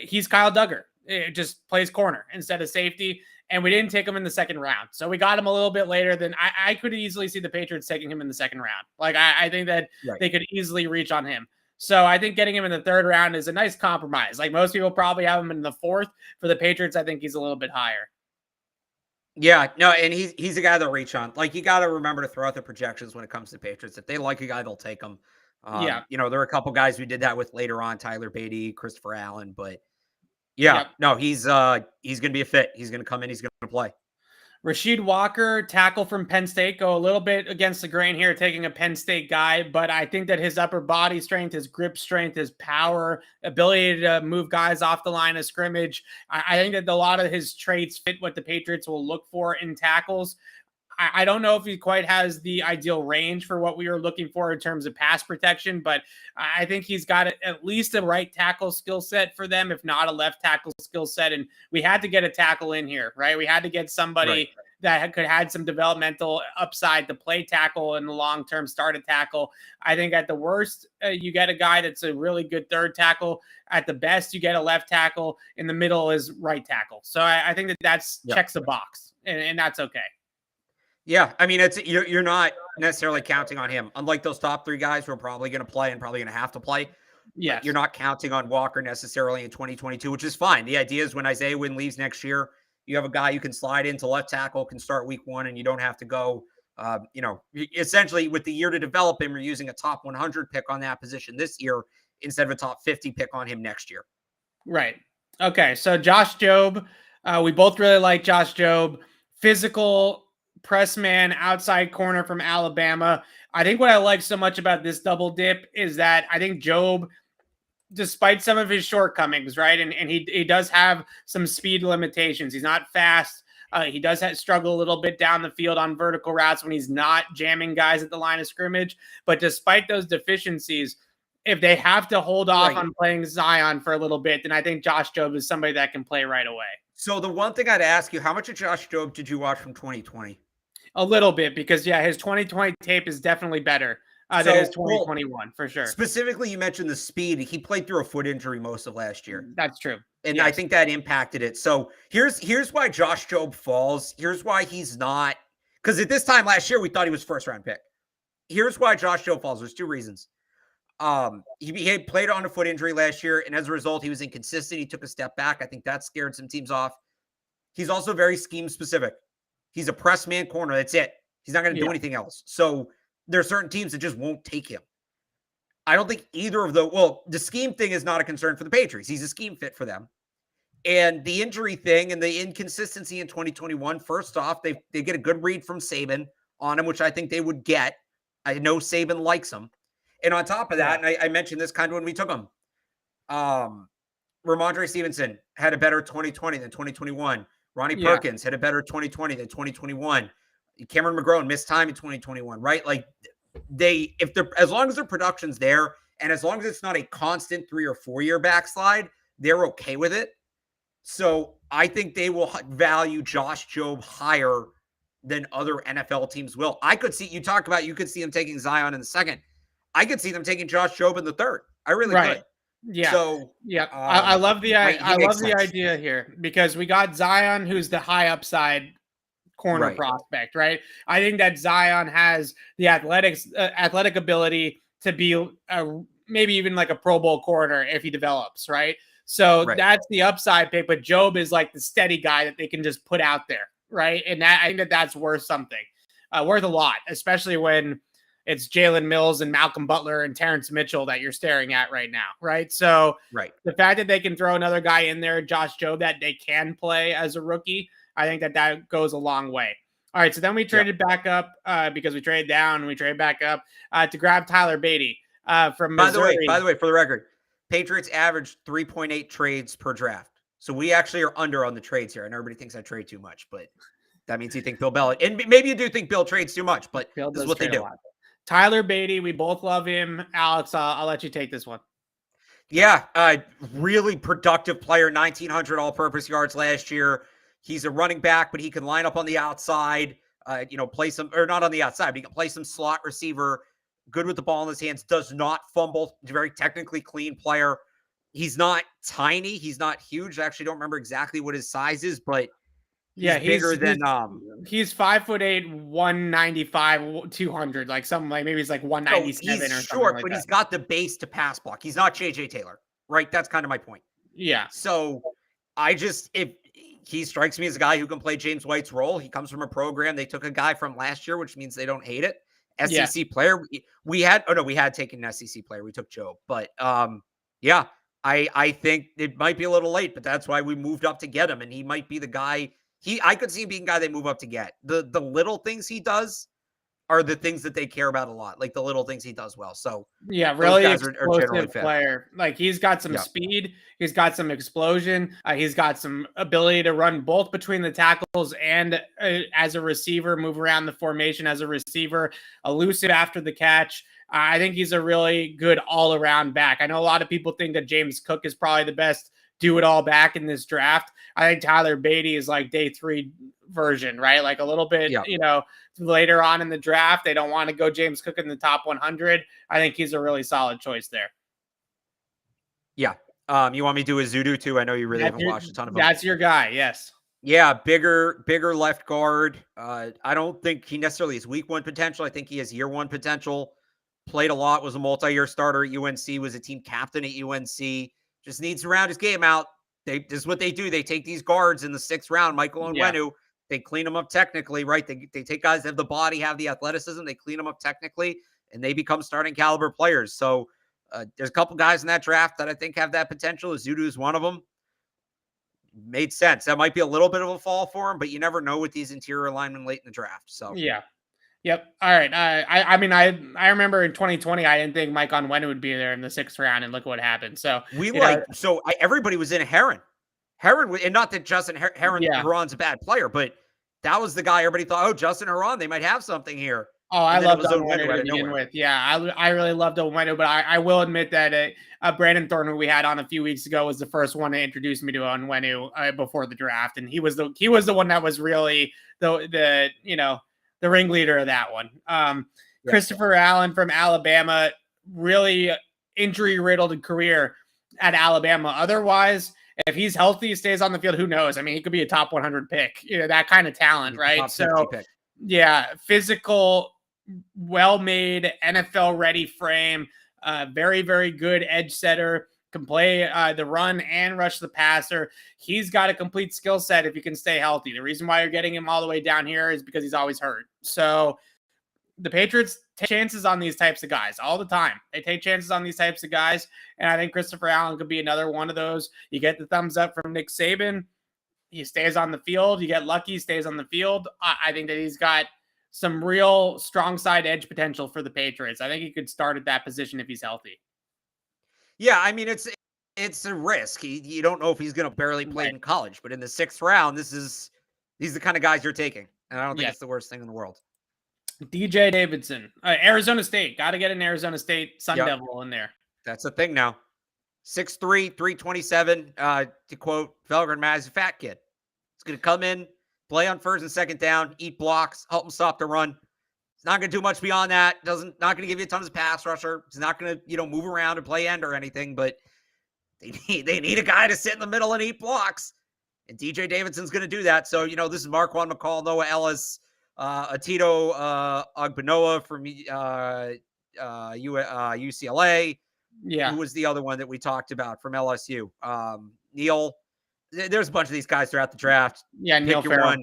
He's Kyle Duggar. It just plays corner instead of safety. And we didn't take him in the second round. So we got him a little bit later than I could easily see the Patriots taking him in the second round. Like I think that they could easily reach on him. So I think getting him in the third round is a nice compromise. Like most people probably have him in the fourth. For the Patriots, I think he's a little bit higher. Yeah, no, and he's a guy they'll reach on. Like you got to remember to throw out the projections when it comes to Patriots. If they like a guy, they'll take him. You know, there are a couple guys we did that with later on: Tyler Beatty, Christopher Allen. But yeah, no, he's going to be a fit. He's going to come in. He's going to play. Rasheed Walker, tackle from Penn State, go a little bit against the grain here, taking a Penn State guy, but I think that his upper body strength, his grip strength, his power, ability to move guys off the line of scrimmage, I think that a lot of his traits fit what the Patriots will look for in tackles. I don't know if he quite has the ideal range for what we were looking for in terms of pass protection, but I think he's got at least a right tackle skill set for them, if not a left tackle skill set. And we had to get a tackle in here, right? We had to get somebody that could had some developmental upside to play tackle in the long term, start a tackle. I think at the worst, you get a guy that's a really good third tackle. At the best, you get a left tackle. In the middle is right tackle. So I think that checks the box, and that's okay. Yeah, I mean, you're not necessarily counting on him. Unlike those top three guys who are probably going to play and probably going to have to play. Yeah, you're not counting on Walker necessarily in 2022, which is fine. The idea is when Isaiah Wynn leaves next year, you have a guy you can slide into left tackle, can start week 1, and you don't have to go. You know, essentially with the year to develop him, you're using a top 100 pick on that position this year instead of a top 50 pick on him next year. Right. Okay. So Josh Jobe, we both really like Josh Jobe. Physical press man, outside corner from Alabama. I think what I like so much about this double dip is that I think Job, despite some of his shortcomings, right, and he does have some speed limitations. He's not fast. He does struggle a little bit down the field on vertical routes when he's not jamming guys at the line of scrimmage. But despite those deficiencies, if they have to hold off on playing Zion for a little bit, then I think Josh Jobe is somebody that can play right away. So the one thing I'd ask you, how much of Josh Jobe did you watch from 2020? A little bit, because his 2020 tape is definitely better than his 2021 for sure. Specifically, you mentioned the speed. He played through a foot injury most of last year. That's true. And yes. I think that impacted it. So here's why Josh Jobe falls. Here's why he's not, because at this time last year, we thought he was first round pick. Here's why Josh Jobe falls. There's two reasons. He had played on a foot injury last year, and as a result, he was inconsistent. He took a step back. I think that scared some teams off. He's also very scheme specific. He's a press man corner. That's it. He's not going to do anything else. So there are certain teams that just won't take him. I don't think either of the scheme thing is not a concern for the Patriots. He's a scheme fit for them. And the injury thing and the inconsistency in 2021, first off, they get a good read from Saban on him, which I think they would get. I know Saban likes him. And on top of that, and I mentioned this kind of when we took him, Ramondre Stevenson had a better 2020 than 2021. Ronnie Perkins had a better 2020 than 2021. Cameron McGrone missed time in 2021, right? Like as long as their production's there and as long as it's not a constant 3 or 4 year backslide, they're okay with it. So I think they will value Josh Jobe higher than other NFL teams will. I could see, you could see them taking Zion in the second. I could see them taking Josh Jobe in the third. I really could. Yeah. So I love the idea here because we got Zion, who's the high upside corner prospect, right? I think that Zion has the athletic ability to be maybe even like a Pro Bowl corner if he develops, right? So that's the upside pick, but Jobe is like the steady guy that they can just put out there, right? And I think that's worth something, worth a lot, especially when it's Jalen Mills and Malcolm Butler and Terrence Mitchell that you're staring at right now, right? So the fact that they can throw another guy in there, Josh Jobe, that they can play as a rookie, I think that goes a long way. All right, so then we traded back up because we traded down and we traded back up to grab Tyler Beatty from Missouri. By the way, for the record, Patriots averaged 3.8 trades per draft. So we actually are under on the trades here. And everybody thinks I trade too much, but that means you think Bill Belichick. And maybe you do think Bill trades too much, but this is what they do. Tyler Beatty, we both love him. Alex, I'll let you take this one. Yeah, really productive player, 1,900 all-purpose yards last year. He's a running back, but he can line up on the outside, play some, or not on the outside, but he can play some slot receiver, good with the ball in his hands, does not fumble, very technically clean player. He's not tiny. He's not huge. I actually don't remember exactly what his size is, but he's bigger than he's 5'8", 195, 200, like something like maybe he's like 197 or something. He's short, but he's got the base to pass block. He's not JJ Taylor, right? That's kind of my point. Yeah. So if he strikes me as a guy who can play James White's role. He comes from a program. They took a guy from last year, which means they don't hate it. SEC player. We had taken an SEC player. We took Joe, but I think it might be a little late, but that's why we moved up to get him. And he might be the guy. I could see him being a guy they move up to get. The little things he does are the things that they care about a lot, like the little things he does well. So really explosive player. Like he's got some speed, he's got some explosion, he's got some ability to run both between the tackles and as a receiver, move around the formation as a receiver, elusive after the catch. I think he's a really good all-around back. I know a lot of people think that James Cook is probably the best do-it-all back in this draft. I think Tyler Beatty is like day 3 version, right? Like a little bit, later on in the draft. They don't want to go James Cook in the top 100. I think he's a really solid choice there. Yeah. You want me to do a Zudu too? I know you really haven't watched a ton of them. That's your guy, yes. Yeah, bigger left guard. I don't think he necessarily has week 1 potential. I think he has year 1 potential. Played a lot, was a multi-year starter at UNC, was a team captain at UNC. Just needs to round his game out. This is what they do. They take these guards in the 6th round, Michael and Wenu. They clean them up technically, right? They take guys that have the body, have the athleticism. They clean them up technically, and they become starting caliber players. So there's a couple guys in that draft that I think have that potential. Zudu is one of them. Made sense. That might be a little bit of a fall for him, but you never know with these interior linemen late in the draft. So Yep. All right. I mean, I remember in 2020, I didn't think Mike Onwenu would be there in the 6th round, and look what happened. So everybody was in Heron. And not that Justin Heron's a bad player, but that was the guy everybody thought, oh, Justin Heron, they might have something here. Oh, I And then it loved was Onwenu Onwenu out to of begin nowhere. with. Yeah, I really loved Onwenu, but I will admit that Brandon Thorne, who we had on a few weeks ago, was the first one to introduce me to Onwenu before the draft, and he was the one that was really the ringleader of that one. Christopher Allen from Alabama, really injury riddled career at Alabama. Otherwise, if he's healthy, stays on the field, who knows? I mean, he could be a top 100 pick. That kind of talent, right? So, yeah, physical, well-made, NFL-ready frame, very, very good edge setter, can play the run and rush the passer. He's got a complete skill set if he can stay healthy. The reason why you're getting him all the way down here is because he's always hurt. So the Patriots take chances on these types of guys all the time. They take chances on these types of guys, and I think Christopher Allen could be another one of those. You get the thumbs up from Nick Saban. He stays on the field. You get lucky, stays on the field. I think that he's got some real strong side edge potential for the Patriots. I think he could start at that position if he's healthy. Yeah, I mean, it's a risk. You don't know if he's going to barely play in college, but in the 6th round, these are the kind of guys you're taking, and I don't think it's the worst thing in the world. DJ Davidson, Arizona State. Got to get an Arizona State Sun Devil in there. That's the thing now. 6'3", 327. To quote Felger, he's a fat kid. He's going to come in, play on 1st and 2nd down, eat blocks, help him stop the run. He's not going to do much beyond that. Not going to give you a ton of pass rusher. He's not going to move around and play end or anything. But they need a guy to sit in the middle and eat blocks, and DJ Davidson's going to do that. So this is Marquand McCall, Noah Ellis, Atito Ogbanoa from UCLA. Yeah. Who was the other one that we talked about from LSU? Neil. There's a bunch of these guys throughout the draft. Yeah, Neil Farrell.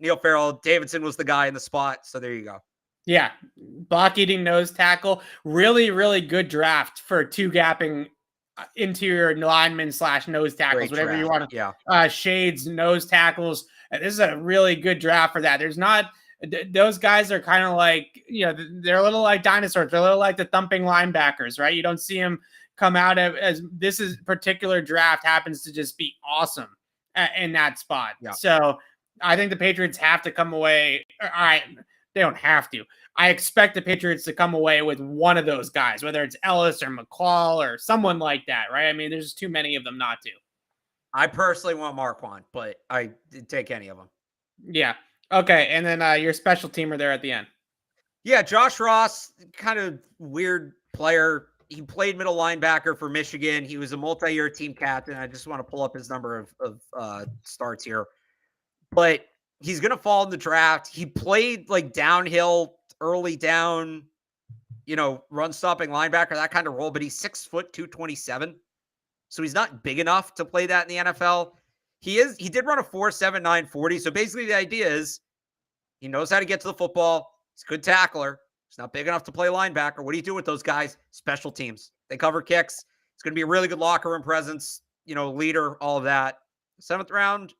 Neil Farrell. Davidson was the guy in the spot. So there you go. Yeah. Block eating nose tackle. Really, really good draft for 2-gapping interior linemen / nose tackles, whatever you want to. Yeah. Shades, nose tackles. This is a really good draft for that. There's not. Those guys are kind of like, they're a little like dinosaurs. They're a little like the thumping linebackers, right? You don't see them come out as this is particular draft happens to just be awesome in that spot. Yeah. So I think the Patriots have to come away. All right. They don't have to. I expect the Patriots to come away with one of those guys, whether it's Ellis or McCall or someone like that, right? I mean, there's too many of them not to. I personally want Marquand, but I did take any of them. Yeah. Okay, and then your special teamer there at the end. Yeah, Josh Ross, kind of weird player. He played middle linebacker for Michigan. He was a multi-year team captain. I just want to pull up his number of starts here. But he's going to fall in the draft. He played like downhill, early down, run-stopping linebacker, that kind of role. But he's 6 foot 227. So he's not big enough to play that in the NFL. He did run a 4.79 40. So basically the idea is he knows how to get to the football. He's a good tackler. He's not big enough to play linebacker. What do you do with those guys? Special teams. They cover kicks. It's going to be a really good locker room presence, leader, all of that. 7th round.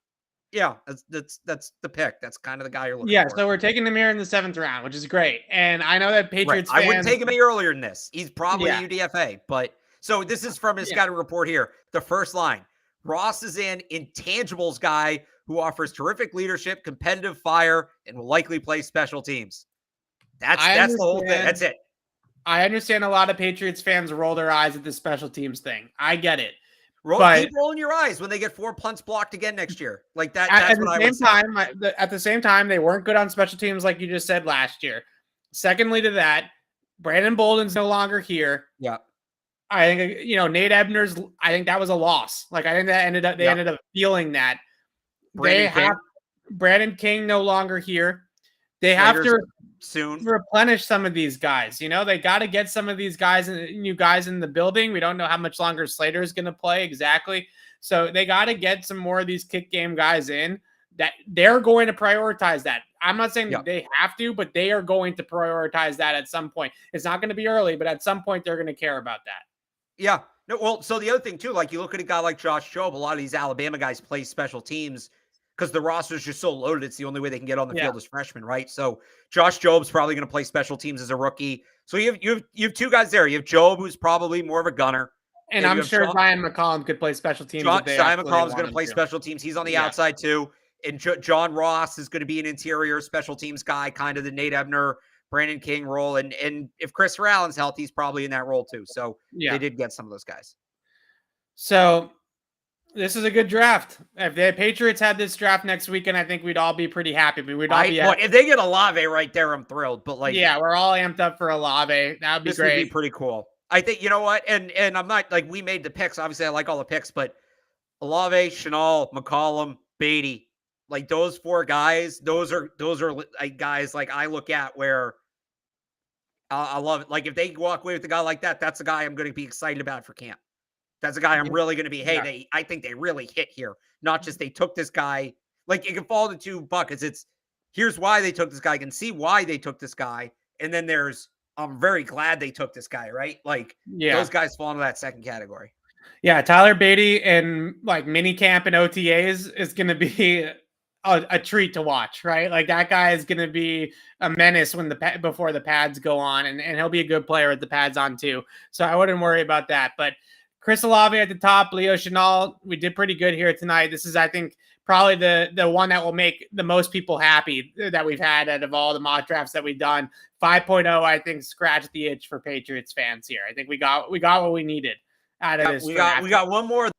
Yeah, that's the pick. That's kind of the guy you're looking for. Yeah, so we're taking him here in the 7th round, which is great. And I know that Patriots fans... I wouldn't take him any earlier than this. He's probably UDFA. But so this is from his scouting report here. The first line. Ross is an intangibles guy who offers terrific leadership, competitive fire, and will likely play special teams. That's the whole thing. That's it. I understand a lot of Patriots fans roll their eyes at the special teams thing. I get it. Keep rolling your eyes when they get 4 punts blocked again next year. Like that. That's what I would say. At the same time, they weren't good on special teams like you just said last year. Secondly to that, Brandon Bolden's no longer here. Yeah. I think, Nate Ebner's, I think that was a loss. Like, I think that ended up feeling that. Brandon King no longer here. They have to soon replenish some of these guys. They got to get some of these guys, new guys in the building. We don't know how much longer Slater is going to play exactly. So they got to get some more of these kick game guys in. That they're going to prioritize that. I'm not saying that they have to, but they are going to prioritize that at some point. It's not going to be early, but at some point they're going to care about that. Yeah. No, well, so the other thing too, like you look at a guy like Josh Jobe, a lot of these Alabama guys play special teams because the roster is just so loaded. It's the only way they can get on the field as freshmen, right? So Josh Job's probably going to play special teams as a rookie. So you have two guys there. You have Job, who's probably more of a gunner. And I'm sure Zion McCollum could play special teams. Zion McCollum's going to play special teams. He's on the outside too. And John Ross is going to be an interior special teams guy, kind of the Nate Ebner, Brandon King role. And if Christopher Allen's healthy, he's probably in that role too. So they did get some of those guys. So this is a good draft. If the Patriots had this draft next weekend, I think we'd all be pretty happy. We'd all be if they get Allave right there, I'm thrilled. But we're all amped up for Allave. That would be great. This would be pretty cool. I think, you know what? And I'm not we made the picks. Obviously, I like all the picks, but Allave, Chenal, McCollum, Beatty, those four guys, those are guys I look at where I love it. If they walk away with a guy like that, that's a guy I'm going to be excited about for camp. That's a guy I'm really going to be, I think they really hit here. Not just they took this guy. It can fall into two buckets. It's here's why they took this guy. I can see why they took this guy. And then there's, I'm very glad they took this guy, right? Those guys fall into that second category. Yeah, Tyler Beatty and mini camp and OTAs is going to be a treat to watch, right? That guy is going to be a menace before the pads go on, and he'll be a good player with the pads on too. So I wouldn't worry about that. But Chris Allave at the top, Leo Chenal, we did pretty good here tonight. This is, I think, probably the one that will make the most people happy that we've had out of all the mock drafts that we've done. 5.0, I think, scratched the itch for Patriots fans here. I think we got what we needed out of this. We got one more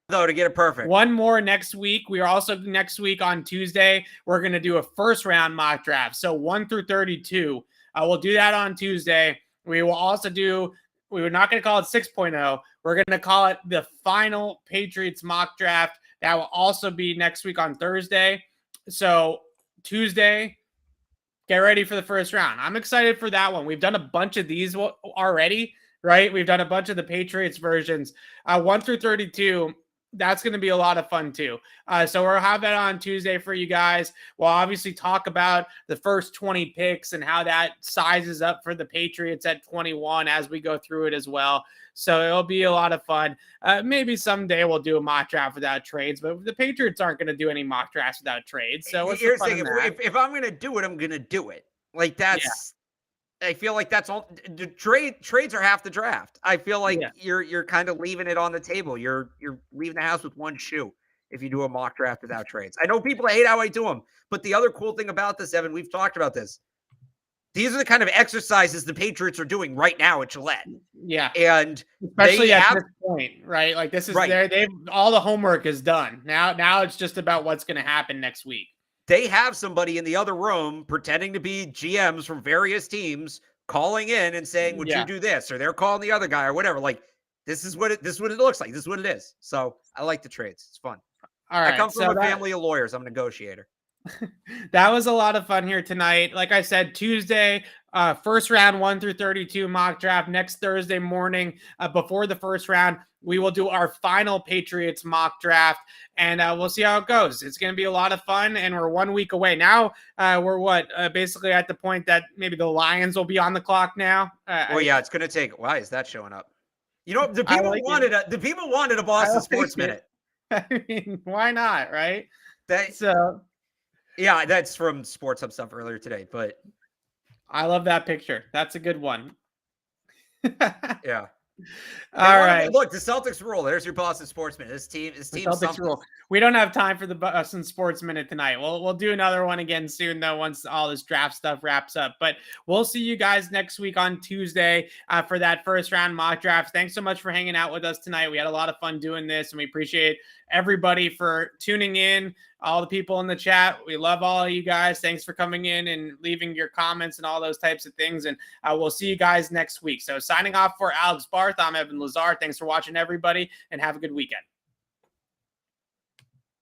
though to get it perfect. One more next week. We are also next week on Tuesday. We're going to do a first round mock draft. So 1 through 32. We'll do that on Tuesday. We will also do. We were not going to call it 6.0. We're going to call it the final Patriots mock draft. That will also be next week on Thursday. So Tuesday, get ready for the first round. I'm excited for that one. We've done a bunch of these already, right? We've done a bunch of the Patriots versions. 1 through 32. That's going to be a lot of fun too. So we'll have that on Tuesday for you guys. We'll obviously talk about the first 20 picks and how that sizes up for the Patriots at 21 as we go through it as well. So it'll be a lot of fun. Maybe someday we'll do a mock draft without trades, but the Patriots aren't going to do any mock drafts without trades. So here's the thing, if I'm going to do it, I'm going to do it. I feel like that's all. Trades are half the draft. I feel like you're kind of leaving it on the table. You're leaving the house with one shoe if you do a mock draft without trades. I know people hate how I do them, but the other cool thing about this, Evan, we've talked about this. These are the kind of exercises the Patriots are doing right now at Gillette. Yeah, and especially at this point, right? This is they've all the homework is done. Now it's just about what's going to happen next week. They have somebody in the other room pretending to be GMs from various teams calling in and saying, would you do this? Or they're calling the other guy or whatever. This is what it looks like. This is what it is. So I like the trades. It's fun. All right. I come from a family of lawyers. I'm a negotiator. That was a lot of fun here tonight. Like I said, Tuesday, first round 1 through 32 mock draft. Next Thursday morning, before the first round, we will do our final Patriots mock draft, and we'll see how it goes. It's going to be a lot of fun, and we're 1 week away. Now we're basically at the point that maybe the Lions will be on the clock now. It's going to take. Why is that showing up? You know, the people wanted a Boston Sports Minute. I mean, why not, right? Yeah, that's from Sports Hub stuff earlier today, but I love that picture. That's a good one. Yeah. All right. Look, the Celtics rule. There's your Boston Sportsman. This team Celtics rule. We don't have time for the Boston Sports Minute tonight. We'll do another one again soon, though, once all this draft stuff wraps up. But we'll see you guys next week on Tuesday for that first round mock draft. Thanks so much for hanging out with us tonight. We had a lot of fun doing this, and we appreciate everybody for tuning in. All the people in the chat, we love all of you guys. Thanks for coming in and leaving your comments and all those types of things. And we'll see you guys next week. So signing off for Alex Barth, I'm Evan Lazar. Thanks for watching, everybody, and have a good weekend.